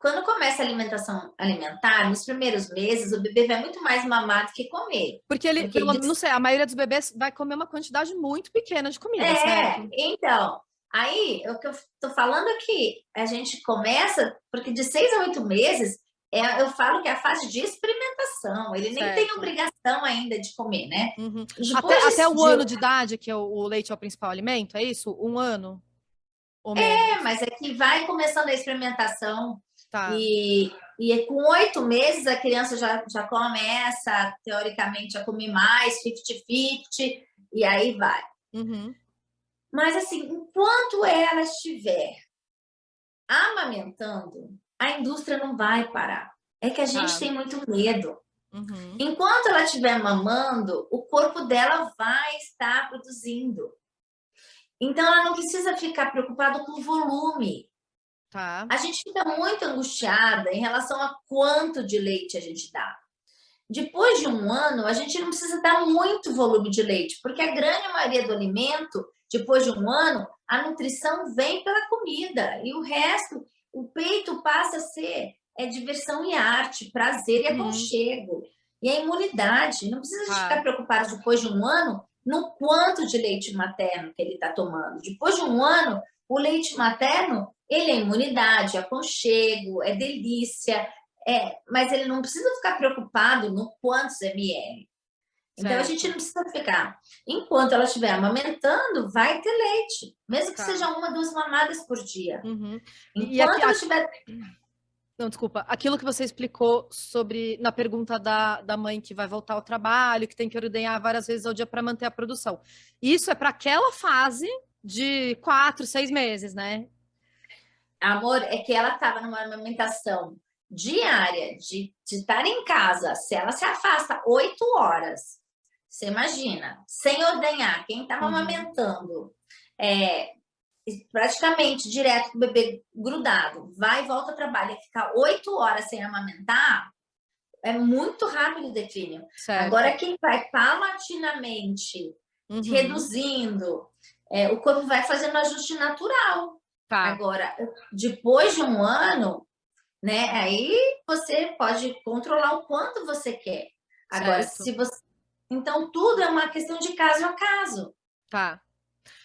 quando começa a alimentação alimentar, nos primeiros meses, o bebê vai muito mais mamar do que comer. porque ele, Porque ele não sei, a maioria dos bebês vai comer uma quantidade muito pequena de comida, certo? então, aí o que eu tô falando aqui, a gente começa, porque de 6 a 8 meses, eu falo que é a fase de experimentação, ele nem tem Certo. obrigação ainda de comer, né? Uhum. Depois Até o ano de idade, que é o leite é o principal alimento, é isso? Um ano ou menos? mas é que vai começando a experimentação Tá. e com 8 meses a criança já começa, teoricamente, a comer mais, 50-50, e aí vai. Uhum. Mas assim, enquanto ela estiver amamentando, a indústria não vai parar. É que a gente Tá. tem muito medo. Uhum. Enquanto ela estiver mamando, o corpo dela vai estar produzindo. Então, ela não precisa ficar preocupada com o volume. Tá. A gente fica muito angustiada em relação a quanto de leite a gente dá. Depois de um ano, a gente não precisa dar muito volume de leite, porque a grande maioria do alimento, depois de um ano, a nutrição vem pela comida e o resto, o peito passa a ser diversão e arte, prazer e Uhum. aconchego. E a imunidade, não precisa ficar Tá. preocupado depois de um ano no quanto de leite materno que ele está tomando. Depois de um ano, o leite materno, ele é imunidade, é aconchego, é delícia, mas ele não precisa ficar preocupado no quantos ml. Então, a gente não precisa ficar. Enquanto ela estiver amamentando, vai ter leite. Mesmo que seja 1, 2 mamadas por dia. Uhum. Enquanto ela estiver... Não, desculpa. Aquilo que você explicou sobre, na pergunta da mãe que vai voltar ao trabalho, que tem que ordenhar várias vezes ao dia para manter a produção. Isso é para aquela fase de 4, 6 meses, né? Amor, é que ela estava numa amamentação diária de estar em casa. Se ela se afasta 8 horas, você imagina, sem ordenhar, quem estava amamentando, praticamente direto com o bebê grudado, vai e volta ao trabalho e ficar 8 horas sem amamentar, é muito rápido o declínio. Certo. Agora, quem vai paulatinamente reduzindo, o corpo vai fazendo um ajuste natural. Tá. Agora, depois de um ano, né, aí você pode controlar o quanto você quer. Agora, Certo. se você... Então, tudo é uma questão de caso a caso. Tá.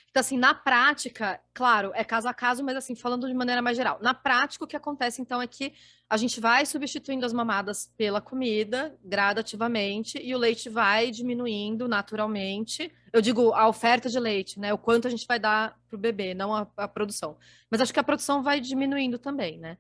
Então, assim, na prática, claro, é caso a caso, mas assim, falando de maneira mais geral. Na prática, o que acontece, então, é que a gente vai substituindo as mamadas pela comida, gradativamente, e o leite vai diminuindo naturalmente. Eu digo a oferta de leite, né? O quanto a gente vai dar pro bebê, não a produção. Mas acho que a produção vai diminuindo também, né?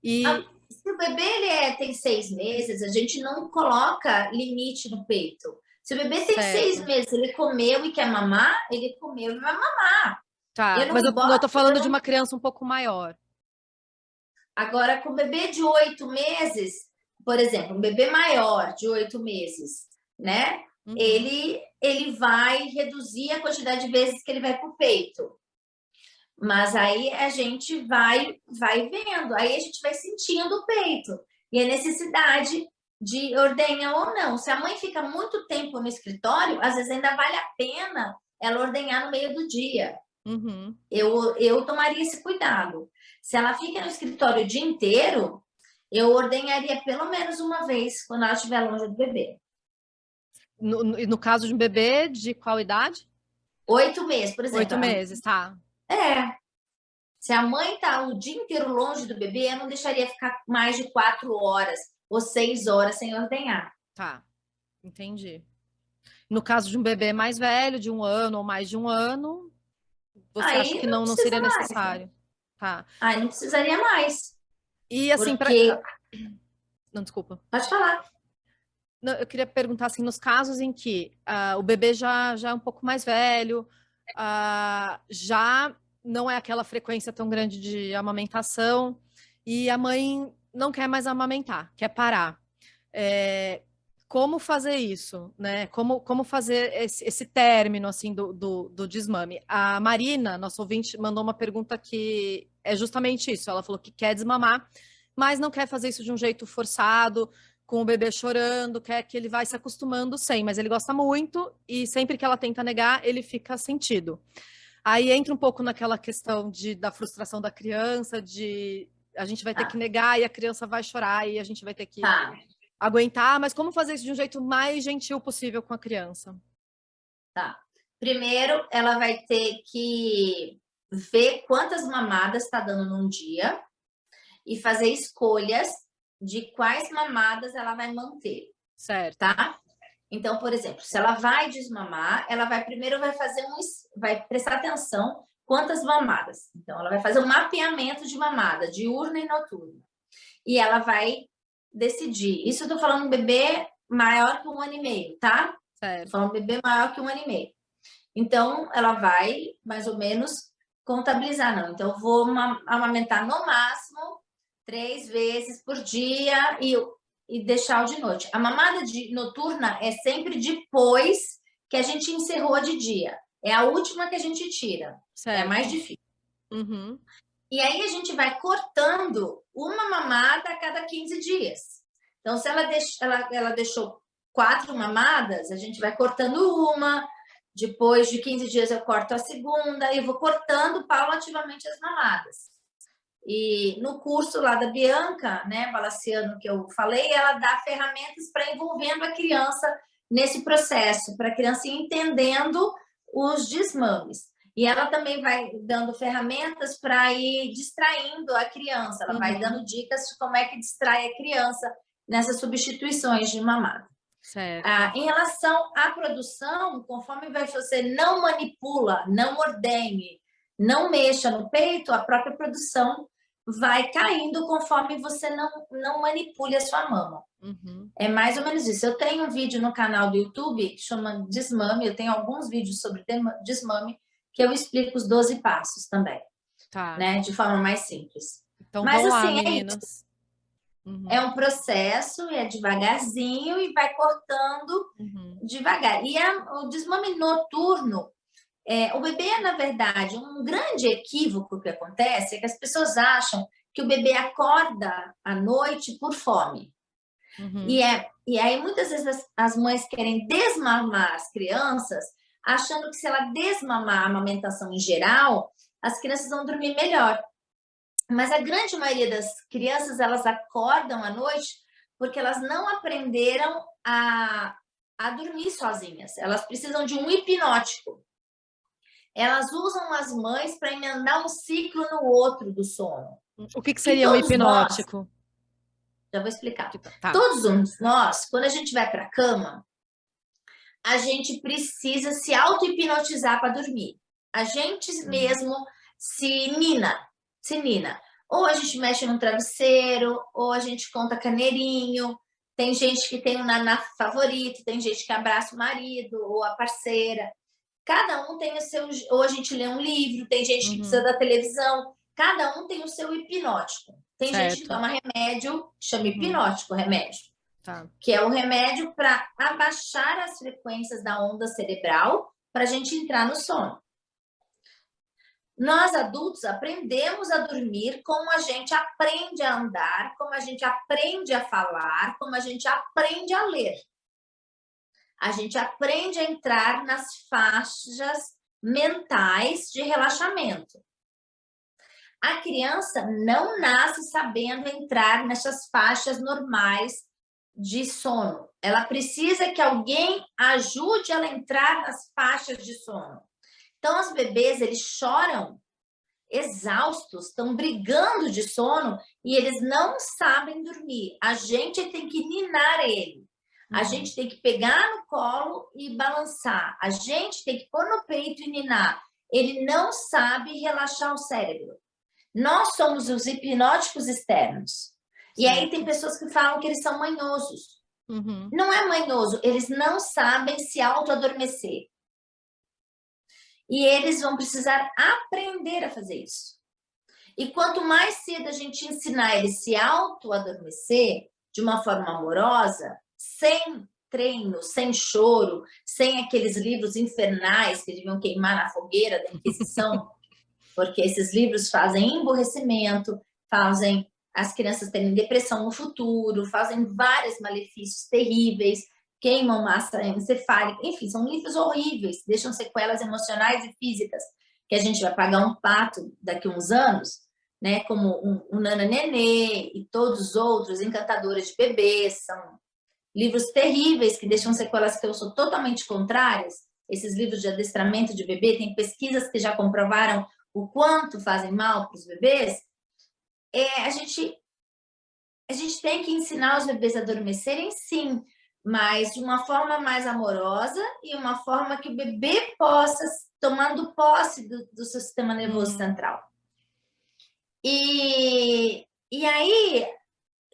E... Se o bebê tem 6 meses, a gente não coloca limite no peito. Se o bebê tem 6 meses, ele comeu e quer mamar, ele comeu e vai mamar. Tá, mas eu tô falando de uma criança um pouco maior. Agora, com o bebê de 8 meses, por exemplo, um bebê maior de 8 meses, né? Ele vai reduzir a quantidade de vezes que ele vai pro peito. Mas aí a gente vai vendo, aí a gente vai sentindo o peito e a necessidade de ordenhar ou não. Se a mãe fica muito tempo no escritório, às vezes ainda vale a pena ela ordenhar no meio do dia. Eu tomaria esse cuidado. Se ela fica no escritório o dia inteiro, eu ordenharia pelo menos uma vez quando ela estiver longe do bebê. No caso de um bebê, de qual idade? 8 meses, por exemplo. 8 meses, tá. Se a mãe tá o dia inteiro longe do bebê, eu não deixaria ficar mais de 4 horas ou 6 horas sem ordenhar. Tá, entendi. No caso de um bebê mais velho, de 1 ano ou mais de 1 ano, você acha que não seria necessário? Tá. Aí não precisaria mais. E assim, porque... Não, desculpa. Pode falar. Não, eu queria perguntar assim, nos casos em que o bebê já é um pouco mais velho, já não é aquela frequência tão grande de amamentação e a mãe não quer mais amamentar, quer parar. Como fazer isso, né? Como fazer esse término assim do desmame? A Marina, nossa ouvinte, mandou uma pergunta que é justamente isso. Ela falou que quer desmamar, mas não quer fazer isso de um jeito forçado, com o bebê chorando, quer que ele vai se acostumando sem, mas ele gosta muito e sempre que ela tenta negar, ele fica sentido. Aí entra um pouco naquela questão da frustração da criança, de a gente vai ter que negar e a criança vai chorar e a gente vai ter que aguentar, mas como fazer isso de um jeito mais gentil possível com a criança? Tá. Primeiro, ela vai ter que ver quantas mamadas está dando num dia e fazer escolhas de quais mamadas ela vai manter. Certo. Tá? Então, por exemplo, se ela vai desmamar, ela vai vai prestar atenção quantas mamadas. Então, ela vai fazer um mapeamento de mamada, diurna e noturna. E ela vai decidir. Isso eu tô falando um bebê maior que 1 ano e meio, tá? Certo. Tô falando um bebê maior que 1 ano e meio. Então, ela vai, mais ou menos, contabilizar. Não, então, eu vou amamentar no máximo 3 vezes por dia e deixar o de noite. A mamada noturna é sempre depois que a gente encerrou de dia. É a última que a gente tira. Certo. É a mais difícil. E aí a gente vai cortando uma mamada a cada 15 dias. Então, se ela deixou 4 mamadas, a gente vai cortando uma. Depois de 15 dias eu corto a segunda e eu vou cortando paulativamente as mamadas. E no curso lá da Bianca, né, Balaciano, que eu falei, ela dá ferramentas para envolvendo a criança nesse processo, para a criança ir entendendo os desmames. E ela também vai dando ferramentas para ir distraindo a criança, ela vai dando dicas de como é que distrai a criança nessas substituições de mamada. Certo. Em relação à produção, conforme você não manipula, não ordene, não mexa no peito, a própria produção vai caindo conforme você não manipule a sua mama. É mais ou menos isso. Eu tenho um vídeo no canal do YouTube que chama Desmame, eu tenho alguns vídeos sobre desmame, que eu explico os 12 passos também, Tá. né? De forma mais simples. Então Mas vamos lá, assim, meninas. É um processo, é devagarzinho e vai cortando devagar. E o desmame noturno, o bebê, na verdade, um grande equívoco que acontece é que as pessoas acham que o bebê acorda à noite por fome. E aí, muitas vezes, as mães querem desmamar as crianças, achando que se ela desmamar a amamentação em geral, as crianças vão dormir melhor. Mas a grande maioria das crianças, elas acordam à noite porque elas não aprenderam a dormir sozinhas. Elas precisam de um hipnótico. Elas usam as mães para emendar um ciclo no outro do sono. O que seria um hipnótico? Já vou explicar. Tá. Todos nós, quando a gente vai para a cama, a gente precisa se auto-hipnotizar para dormir. A gente mesmo se nina. Ou a gente mexe no travesseiro, ou a gente conta caneirinho. Tem gente que tem um naná favorito, tem gente que abraça o marido ou a parceira. Cada um tem o seu... Ou a gente lê um livro, tem gente que precisa da televisão. Cada um tem o seu hipnótico. Tem gente que toma remédio, chama hipnótico remédio. Tá. Que é o remédio para abaixar as frequências da onda cerebral para a gente entrar no sono. Nós, adultos, aprendemos a dormir como a gente aprende a andar, como a gente aprende a falar, como a gente aprende a ler. A gente aprende a entrar nas faixas mentais de relaxamento. A criança não nasce sabendo entrar nessas faixas normais de sono. Ela precisa que alguém ajude ela a entrar nas faixas de sono. Então, os bebês, eles choram exaustos, estão brigando de sono e eles não sabem dormir. A gente tem que ninar ele. A gente tem que pegar no colo e balançar. A gente tem que pôr no peito e ninar. Ele não sabe relaxar o cérebro. Nós somos os hipnóticos externos. E aí tem pessoas que falam que eles são manhosos. Não é manhoso, eles não sabem se auto-adormecer. E eles vão precisar aprender a fazer isso. E quanto mais cedo a gente ensinar eles a se auto-adormecer de uma forma amorosa, sem treino, sem choro, sem aqueles livros infernais que deviam queimar na fogueira da Inquisição, porque esses livros fazem emborrecimento, fazem as crianças terem depressão no futuro, fazem vários malefícios terríveis, queimam massa encefálica, enfim, são livros horríveis, deixam sequelas emocionais e físicas, que a gente vai pagar um pato daqui a uns anos, né, como o Nana Nenê e todos os outros, Encantadores de Bebês, são livros terríveis que deixam sequelas que eu sou totalmente contrárias. Esses livros de adestramento de bebê, tem pesquisas que já comprovaram o quanto fazem mal para os bebês. A gente tem que ensinar os bebês a adormecerem, sim, mas de uma forma mais amorosa e uma forma que o bebê possa, tomando posse do seu sistema nervoso central. E aí,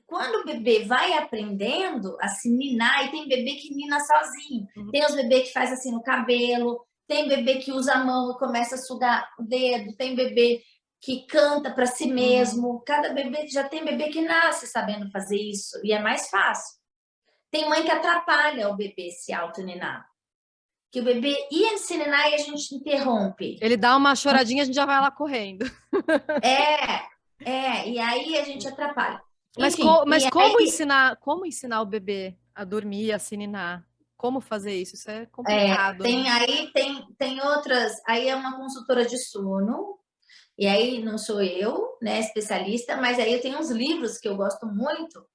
quando o bebê vai aprendendo a se ninar, e tem bebê que nina sozinho, tem os bebês que faz assim no cabelo, tem bebê que usa a mão e começa a sugar o dedo, tem bebê que canta para si mesmo, cada bebê, já tem bebê que nasce sabendo fazer isso, e é mais fácil. Tem mãe que atrapalha o bebê se auto-ninar. Que o bebê ia se ninar e a gente interrompe. Ele dá uma choradinha, a gente já vai lá correndo. E aí a gente atrapalha. Mas, Enfim, como ensinar o bebê a dormir, a se ninar? Como fazer isso? Isso é complicado. Tem outras, aí é uma consultora de sono, e aí não sou eu, né, especialista, mas aí eu tenho uns livros que eu gosto muito,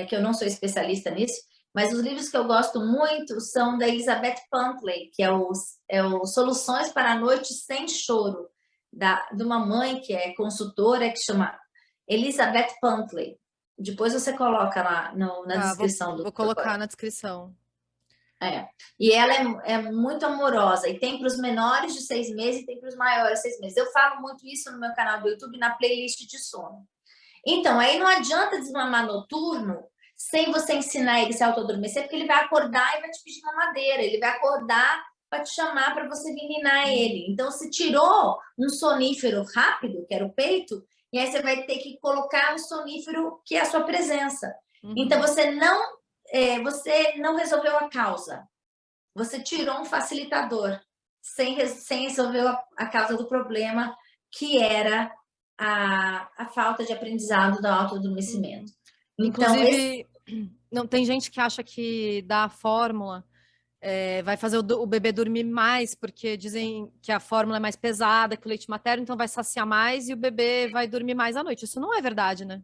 que eu não sou especialista nisso, Mas os livros que eu gosto muito são da Elizabeth Pantley, que é o Soluções para a Noite Sem Choro, de uma mãe que é consultora, que chama Elizabeth Pantley. Depois você coloca lá na Tá, descrição do vou colocar na descrição. E ela é muito amorosa, e tem para os menores de 6 meses e tem para os maiores de 6 meses. Eu falo muito isso no meu canal do YouTube, na playlist de sono. Então, aí não adianta desmamar noturno sem você ensinar ele a se autoadormecer, porque ele vai acordar e vai te pedir mamadeira, ele vai acordar para te chamar para você vir ninar ele. Então, se tirou um sonífero rápido, que era o peito, e aí você vai ter que colocar um sonífero que é a sua presença. Então, você não resolveu a causa. Você tirou um facilitador sem resolver a causa do problema, que era a falta de aprendizado do autoadormecimento. Então, Inclusive, não tem gente que acha que dar a fórmula vai fazer o bebê dormir mais, porque dizem que a fórmula é mais pesada que o leite materno, então vai saciar mais e o bebê vai dormir mais à noite. Isso não é verdade, né?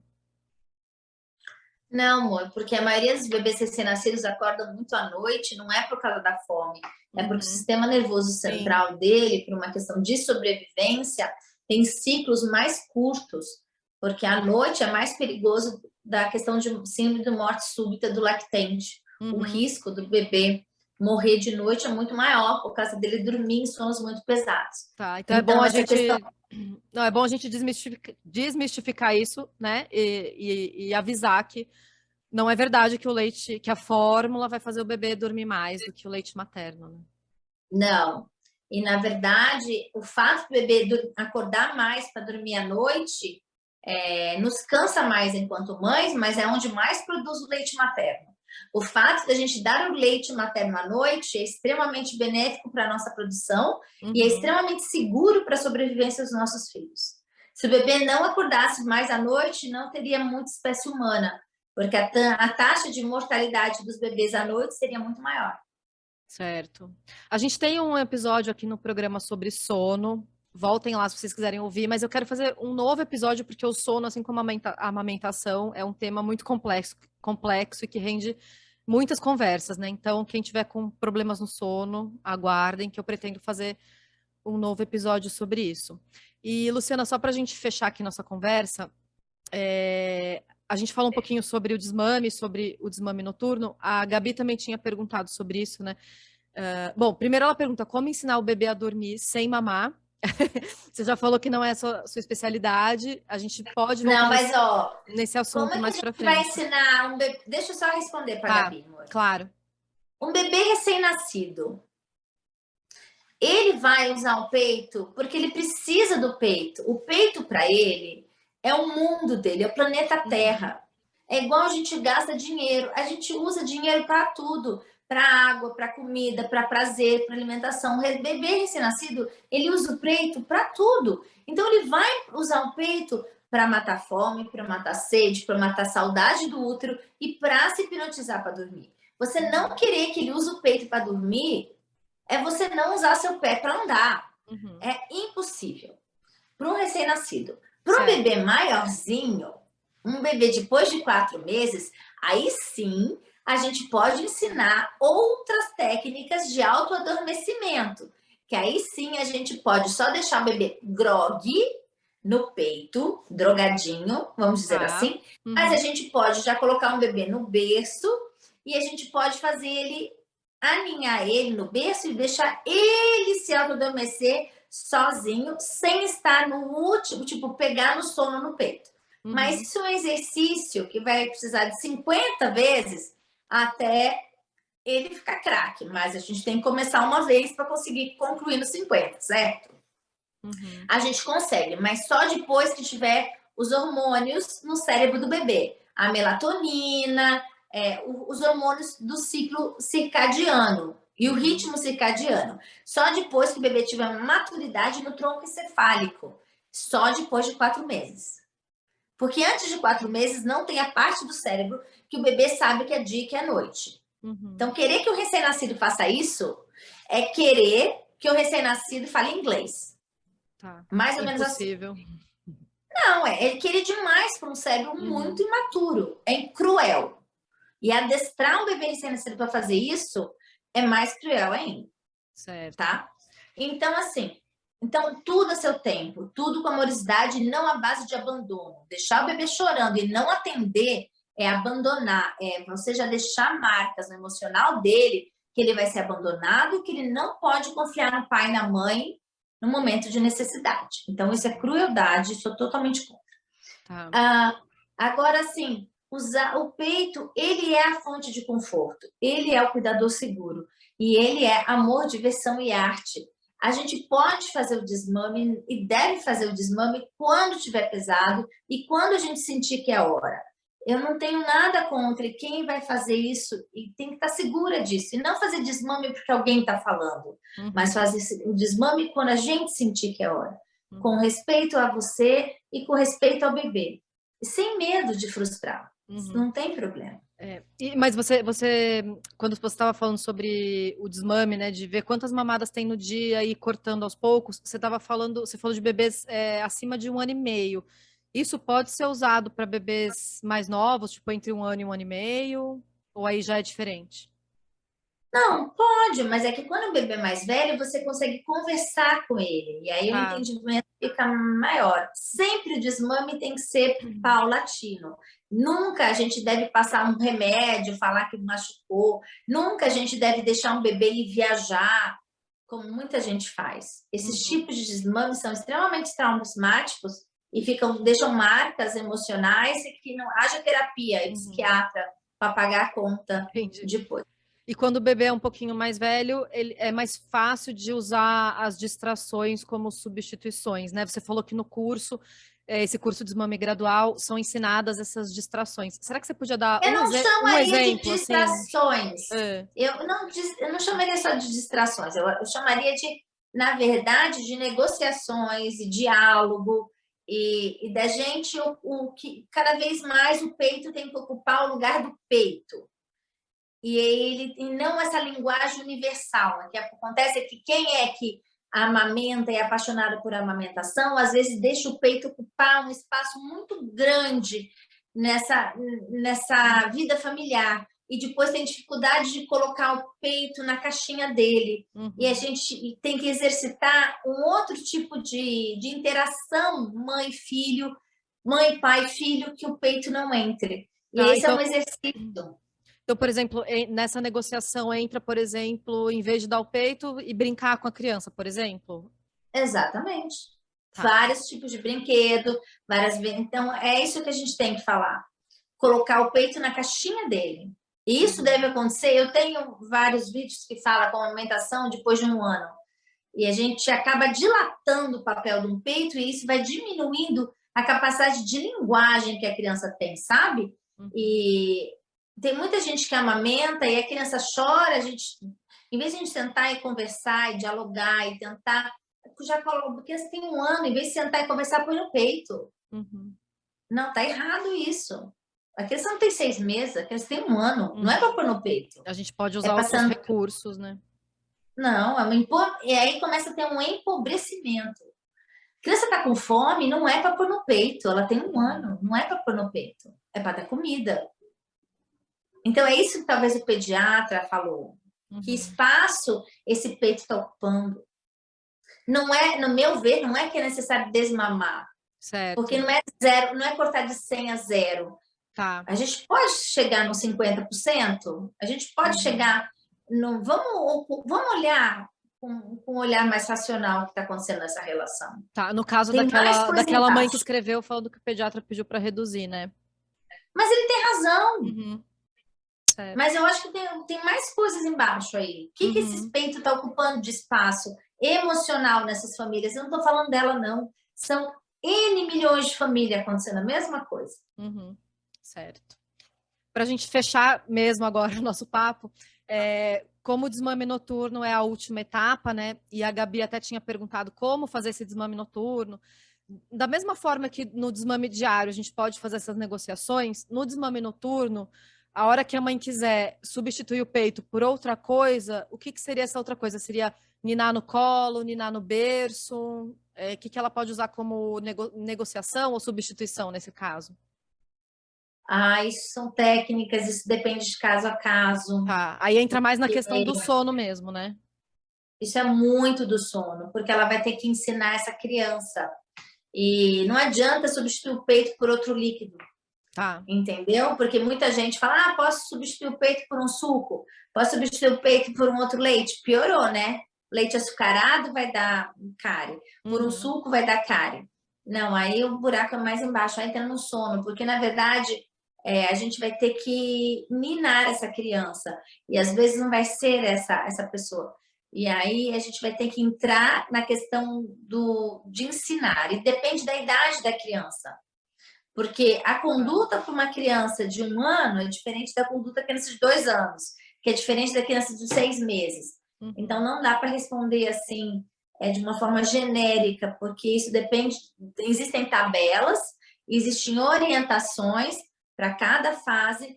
não, amor, porque a maioria dos bebês recém-nascidos acordam muito à noite, não é por causa da fome, é porque o sistema nervoso central dele, por uma questão de sobrevivência, tem ciclos mais curtos, porque à noite é mais perigoso da questão de síndrome de morte súbita do lactente. O risco do bebê morrer de noite é muito maior por causa dele dormir em sonos muito pesados. Tá, então é bom a gente. Não, é bom a gente desmistificar isso, né? E avisar que não é verdade que o leite, que a fórmula vai fazer o bebê dormir mais do que o leite materno, né? Não. E, na verdade, o fato do bebê acordar mais para dormir à noite nos cansa mais enquanto mães, mas é onde mais produz o leite materno. O fato da gente dar o leite materno à noite é extremamente benéfico para a nossa produção e é extremamente seguro para a sobrevivência dos nossos filhos. Se o bebê não acordasse mais à noite, não teria muita espécie humana, porque a taxa de mortalidade dos bebês à noite seria muito maior. Certo. A gente tem um episódio aqui no programa sobre sono. Voltem lá se vocês quiserem ouvir, mas eu quero fazer um novo episódio porque o sono, assim como a amamentação, é um tema muito complexo e que rende muitas conversas, né? Então, quem tiver com problemas no sono, aguardem que eu pretendo fazer um novo episódio sobre isso. E, Luciana, só para a gente fechar aqui nossa conversa, a gente falou um pouquinho sobre o desmame noturno. A Gabi também tinha perguntado sobre isso, né? Bom, primeiro ela pergunta como ensinar o bebê a dormir sem mamar. Você já falou que não é a sua especialidade. A gente pode voltar Não, mas nesse assunto como é que a mais para gente vai frente. ensinar um bebê? Deixa eu só responder para a Gabi, amor. Claro. Um bebê recém-nascido, ele vai usar o peito porque ele precisa do peito. O peito para ele é o mundo dele, é o planeta Terra. É igual a gente gasta dinheiro. A gente usa dinheiro para tudo, para água, para comida, para prazer, para alimentação. O bebê recém-nascido, ele usa o peito para tudo. Então ele vai usar o peito para matar fome, para matar sede, para matar saudade do útero e para se hipnotizar para dormir. Você não querer que ele use o peito para dormir é você não usar seu pé para andar. É impossível. Para um recém-nascido. Para um bebê maiorzinho, um bebê depois de 4 meses, aí sim a gente pode ensinar outras técnicas de autoadormecimento. Que aí sim a gente pode só deixar o bebê grogue no peito, drogadinho, vamos dizer assim. Mas a gente pode já colocar um bebê no berço e a gente pode fazer ele, aninhar ele no berço e deixar ele se autoadormecer sozinho, sem estar no último, tipo, pegar no sono no peito. Mas isso é um exercício que vai precisar de 50 vezes até ele ficar craque. Mas a gente tem que começar uma vez para conseguir concluir nos 50, certo? A gente consegue, mas só depois que tiver os hormônios no cérebro do bebê. A melatonina, os hormônios do ciclo circadiano e o ritmo circadiano. Só depois que o bebê tiver maturidade no tronco encefálico. Só depois de 4 meses. Porque antes de 4 meses não tem a parte do cérebro que o bebê sabe que é dia e que é noite. Então, querer que o recém-nascido faça isso é querer que o recém-nascido fale inglês. Mais ou menos assim. Não, é querer demais para um cérebro muito imaturo. É cruel. E adestrar um bebê recém-nascido para fazer isso é mais cruel ainda, Certo. tá? Então, assim, então tudo a seu tempo, tudo com amorosidade, não à base de abandono. Deixar o bebê chorando e não atender é abandonar, é você já deixar marcas no emocional dele que ele vai ser abandonado, que ele não pode confiar no pai e na mãe no momento de necessidade. Então, isso é crueldade, sou totalmente contra. Tá. Agora, assim, usar o peito, ele é a fonte de conforto, ele é o cuidador seguro e ele é amor, diversão e arte. A gente pode fazer o desmame e deve fazer o desmame quando estiver pesado e quando a gente sentir que é a hora. Eu não tenho nada contra quem vai fazer isso e tem que estar segura disso. E não fazer desmame porque alguém está falando, mas fazer o desmame quando a gente sentir que é a hora. Com respeito a você e com respeito ao bebê. Sem medo de frustrar. Não tem problema. Mas você, quando você estava falando sobre o desmame, né, de ver quantas mamadas tem no dia e ir cortando aos poucos, você falou de bebês acima de 1 ano e meio. Isso pode ser usado para bebês mais novos, tipo entre 1 ano e 1 ano e meio, ou aí já é diferente? Não, pode, mas é que quando o bebê é mais velho, você consegue conversar com ele. E aí o Tá. entendimento fica maior. Sempre o desmame tem que ser paulatino. Nunca a gente deve passar um remédio, falar que machucou. Nunca a gente deve deixar um bebê ir viajar, como muita gente faz. Esses tipos de desmame são extremamente traumáticos e deixam marcas emocionais e que não haja terapia e psiquiatra para pagar a conta Entendi. depois. E quando o bebê é um pouquinho mais velho, ele é mais fácil de usar as distrações como substituições, né? Você falou que no curso, esse curso de desmame gradual, são ensinadas essas distrações. Será que você podia dar Eu não um chamaria de exemplo, assim? distrações. Eu não chamaria só de distrações. Eu chamaria de, na verdade, de negociações e diálogo e da gente o que cada vez mais o peito tem que ocupar o lugar do peito. E não essa linguagem universal. O que acontece é que quem é que amamenta e é apaixonado por amamentação, às vezes deixa o peito ocupar um espaço muito grande nessa vida familiar. E depois tem dificuldade de colocar o peito na caixinha dele. E a gente tem que exercitar um outro tipo de interação mãe-filho, mãe, pai, filho, que o peito não entre. E Tá, esse é um exercício. Então, por exemplo, nessa negociação entra, por exemplo, em vez de dar o peito e brincar com a criança, por exemplo? Exatamente. Tá. Vários tipos de brinquedo, Então, é isso que a gente tem que falar. Colocar o peito na caixinha dele. E isso deve acontecer. Eu tenho vários vídeos que falam com a amamentação depois de 1 ano. E a gente acaba dilatando o papel de um peito e isso vai diminuindo a capacidade de linguagem que a criança tem, sabe? E tem muita gente que amamenta e a criança chora, em vez de a gente sentar e conversar e dialogar e tentar, porque você tem 1 ano, em vez de sentar e conversar, põe no peito. Não, tá errado isso. A criança não tem 6 meses, a criança tem 1 ano, não é para pôr no peito. A gente pode usar outros recursos, né? Não, e aí começa a ter um empobrecimento. A criança está com fome, não é para pôr no peito, ela tem 1 ano, não é para pôr no peito, é para dar comida. Então, é isso que talvez o pediatra falou. Que espaço esse peito está ocupando? Não é, no meu ver, não é que é necessário desmamar. Certo. Porque não é zero, não é cortar de 100 a 0. Tá. A gente pode chegar no 50%, a gente pode chegar no... Vamos olhar com um olhar mais racional o que está acontecendo nessa relação. Tá, no caso daquela mãe que escreveu falando que o pediatra pediu para reduzir, né? Mas ele tem razão. Certo. Mas eu acho que tem mais coisas embaixo aí. O que esse peito está ocupando de espaço emocional nessas famílias? Eu não estou falando dela, não. São N milhões de famílias acontecendo a mesma coisa. Certo. Para a gente fechar mesmo agora o nosso papo, como o desmame noturno é a última etapa, né? E a Gabi até tinha perguntado como fazer esse desmame noturno. Da mesma forma que no desmame diário a gente pode fazer essas negociações, no desmame noturno, a hora que a mãe quiser substituir o peito por outra coisa, o que seria essa outra coisa? Seria ninar no colo, ninar no berço? O que ela pode usar como negociação ou substituição nesse caso? Ah, isso são técnicas, isso depende de caso a caso. Tá. Aí entra mais na questão do E sono mesmo, né? isso é muito do sono, porque ela vai ter que ensinar essa criança. E não adianta substituir o peito por outro líquido, Tá. entendeu? Porque muita gente fala, posso substituir o peito por um suco, posso substituir o peito por um outro leite. Piorou, né? Leite açucarado vai dar cárie, por um Uhum. suco vai dar cárie. Não, aí o buraco é mais embaixo, aí entra no sono, porque na verdade a gente vai ter que minar essa criança, e às vezes não vai ser essa pessoa. E aí a gente vai ter que entrar na questão de ensinar, e depende da idade da criança. Porque a conduta para uma criança de 1 ano é diferente da conduta da criança de 2 anos, que é diferente da criança de 6 meses. Uhum. Então, não dá para responder assim, de uma forma genérica, porque isso depende. Existem tabelas, existem orientações para cada fase,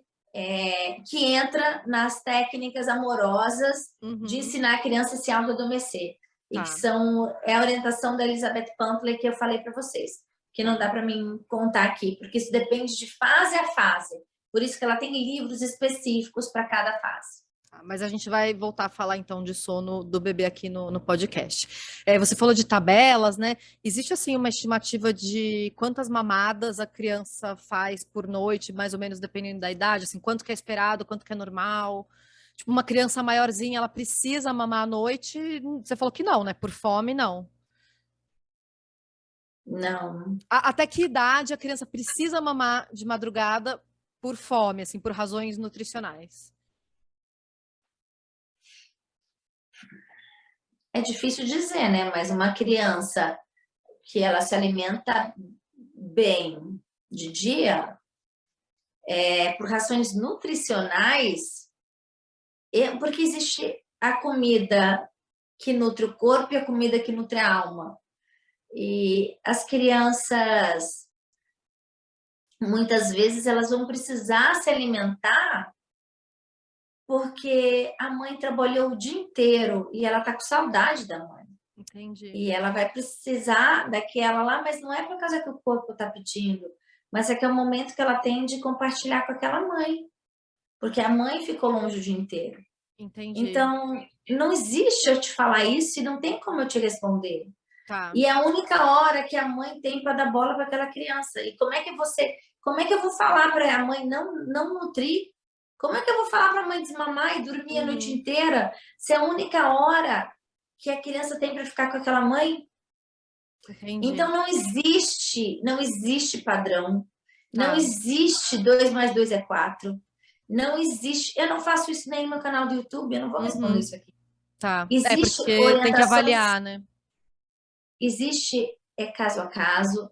que entra nas técnicas amorosas de Uhum. ensinar a criança a se auto-adormecer. E Tá. que é a orientação da Elizabeth Pantley que eu falei para vocês, que não dá para mim contar aqui, porque isso depende de fase a fase. Por isso que ela tem livros específicos para cada fase. Mas a gente vai voltar a falar então de sono do bebê aqui no podcast. Você falou de tabelas, né? Existe assim uma estimativa de quantas mamadas a criança faz por noite, mais ou menos dependendo da idade, assim, quanto que é esperado, quanto que é normal? Tipo, uma criança maiorzinha, ela precisa mamar à noite? Você falou que não, né? Por fome, não. Não. Até que idade a criança precisa mamar de madrugada por fome, assim, por razões nutricionais? É difícil dizer, né? Mas uma criança que ela se alimenta bem de dia, por rações nutricionais, porque existe a comida que nutre o corpo e a comida que nutre a alma. E as crianças, muitas vezes, elas vão precisar se alimentar porque a mãe trabalhou o dia inteiro e ela está com saudade da mãe. Entendi. E ela vai precisar daquela lá, mas não é por causa que o corpo está pedindo, mas é que é o momento que ela tem de compartilhar com aquela mãe, porque a mãe ficou longe o dia inteiro. Entendi. Então, não existe eu te falar isso e não tem como eu te responder. Tá. E é a única hora que a mãe tem para dar bola para aquela criança. E como é que eu vou falar para a mãe não nutrir? Como é que eu vou falar para a mãe desmamar e dormir a noite inteira, se é a única hora que a criança tem para ficar com aquela mãe? Entendi. Então não existe padrão, não Tá. existe 2 mais 2 é 4, não existe. Eu não faço isso nem no meu canal do YouTube, eu não vou responder isso aqui. Tá. Existe Porque tem que orientações, avaliar, né? existe caso a caso,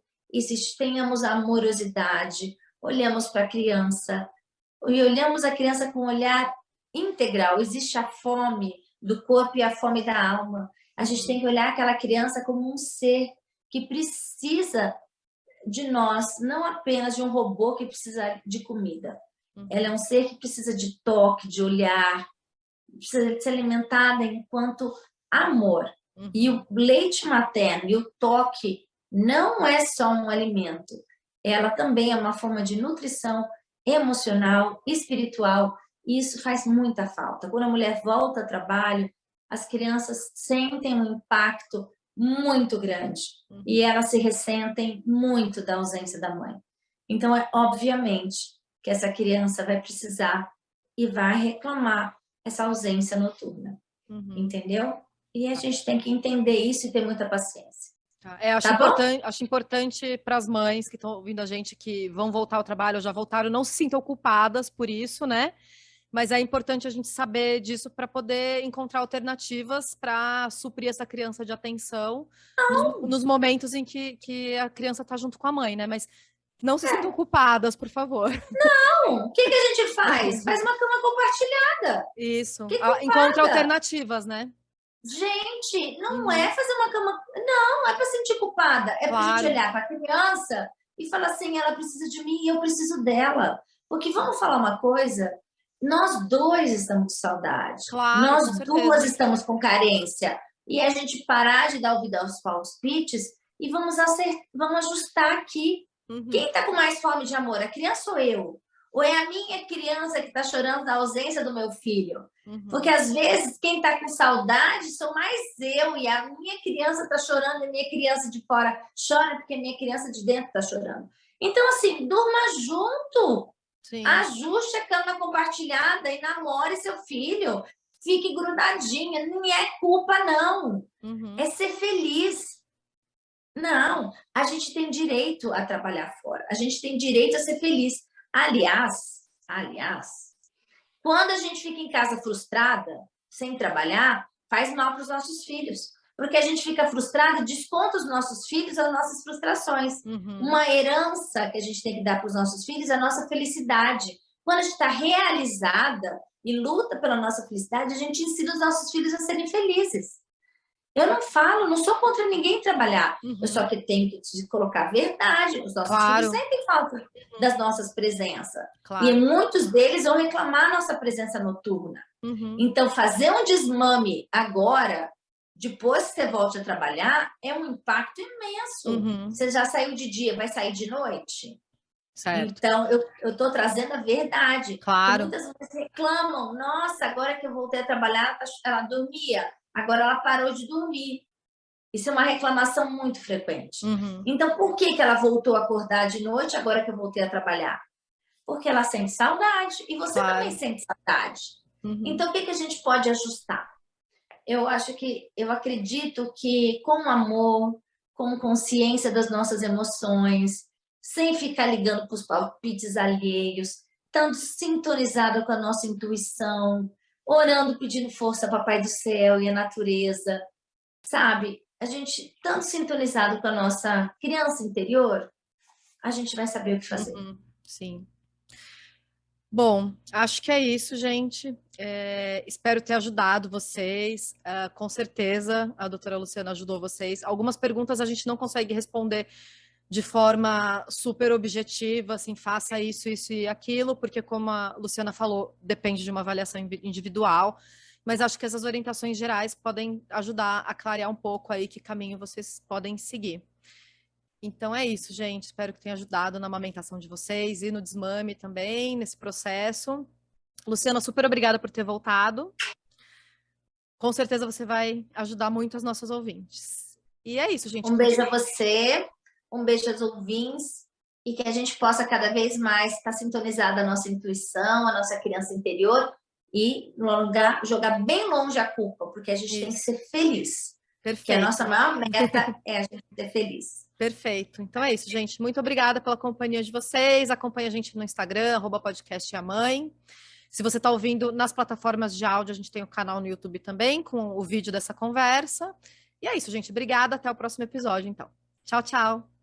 tenhamos amorosidade, olhamos para a criança e olhamos a criança com um olhar integral. Existe a fome do corpo e a fome da alma. A gente tem que olhar aquela criança como um ser que precisa de nós, não apenas de um robô que precisa de comida. Ela é um ser que precisa de toque, de olhar, precisa de ser alimentada enquanto amor. E o leite materno e o toque não é só um alimento, ela também é uma forma de nutrição emocional, espiritual, e isso faz muita falta. Quando a mulher volta ao trabalho, as crianças sentem um impacto muito grande e elas se ressentem muito da ausência da mãe. Então, obviamente que essa criança vai precisar e vai reclamar essa ausência noturna, entendeu? E a gente tem que entender isso e ter muita paciência. Acho importante para as mães que estão ouvindo a gente que vão voltar ao trabalho ou já voltaram, não se sintam culpadas por isso, né? Mas é importante a gente saber disso para poder encontrar alternativas para suprir essa criança de atenção nos momentos em que a criança está junto com a mãe, né? Mas não se sintam culpadas, por favor. Não, o que a gente faz? Faz uma cama compartilhada. Isso. Que Encontra alternativas, né? Gente, não é fazer uma cama. Não é para sentir culpada. É para a gente olhar para a criança e falar assim: ela precisa de mim e eu preciso dela. Porque vamos falar uma coisa: nós dois estamos com saudade. Claro, nós duas estamos com carência. E a gente parar de dar ouvido aos palpites e vamos ajustar aqui. Quem está com mais fome de amor, a criança ou eu? Ou é a minha criança que está chorando da ausência do meu filho? Uhum. Porque às vezes quem está com saudade sou mais eu, e a minha criança está chorando, e a minha criança de fora chora porque a minha criança de dentro está chorando. Então, assim, durma junto, Sim. ajuste a cama compartilhada e namore seu filho, fique grudadinha, não é culpa, não. Uhum. É ser feliz. Não, a gente tem direito a trabalhar fora, a gente tem direito a ser feliz. Aliás, quando a gente fica em casa frustrada, sem trabalhar, faz mal para os nossos filhos. Porque a gente fica frustrada e desconta os nossos filhos as nossas frustrações. Uhum. Uma herança que a gente tem que dar para os nossos filhos é a nossa felicidade. Quando a gente está realizada e luta pela nossa felicidade, a gente ensina os nossos filhos a serem felizes. Eu não sou contra ninguém trabalhar. Uhum. Eu só que tenho que colocar a verdade. Os nossos Claro. filhos sentem falta das nossas presenças. Claro. E muitos deles vão reclamar nossa presença noturna. Uhum. Então, fazer um desmame agora, depois que você volte a trabalhar, é um impacto imenso. Uhum. Você já saiu de dia, vai sair de noite? Certo. Então, eu estou trazendo a verdade. Claro. Muitas vezes reclamam, nossa, agora que eu voltei a trabalhar, ela dormia, agora ela parou de dormir. Isso é uma reclamação muito frequente. Uhum. Então, por que ela voltou a acordar de noite agora que eu voltei a trabalhar? Porque ela sente saudade. E você Claro. também sente saudade. Uhum. Então, o que a gente pode ajustar? Eu acredito que com amor, com consciência das nossas emoções, sem ficar ligando para os palpites alheios, estando sintonizado com a nossa intuição, orando, pedindo força ao Papai do Céu e a natureza, sabe? A gente, tanto sintonizado com a nossa criança interior, a gente vai saber o que fazer. Uhum. Sim. Bom, acho que é isso, gente. Espero ter ajudado vocês. Com certeza, a doutora Luciana ajudou vocês. Algumas perguntas a gente não consegue responder de forma super objetiva, assim, faça isso, isso e aquilo, porque como a Luciana falou, depende de uma avaliação individual. Mas acho que essas orientações gerais podem ajudar a clarear um pouco aí que caminho vocês podem seguir. Então é isso, gente. Espero que tenha ajudado na amamentação de vocês e no desmame também, nesse processo. Luciana, super obrigada por ter voltado. Com certeza você vai ajudar muito as nossas ouvintes. E é isso, gente. Um beijo a você, um beijo aos ouvintes, e que a gente possa cada vez mais estar sintonizada a nossa intuição, a nossa criança interior, e jogar bem longe a culpa, porque a gente tem que ser feliz. Perfeito. Que a nossa maior meta é a gente ser feliz. Perfeito. Então é isso, gente. Muito obrigada pela companhia de vocês. Acompanhe a gente no Instagram, @podcastamãe. Se você está ouvindo nas plataformas de áudio, a gente tem o canal no YouTube também, com o vídeo dessa conversa. E é isso, gente. Obrigada. Até o próximo episódio, então. Tchau, tchau.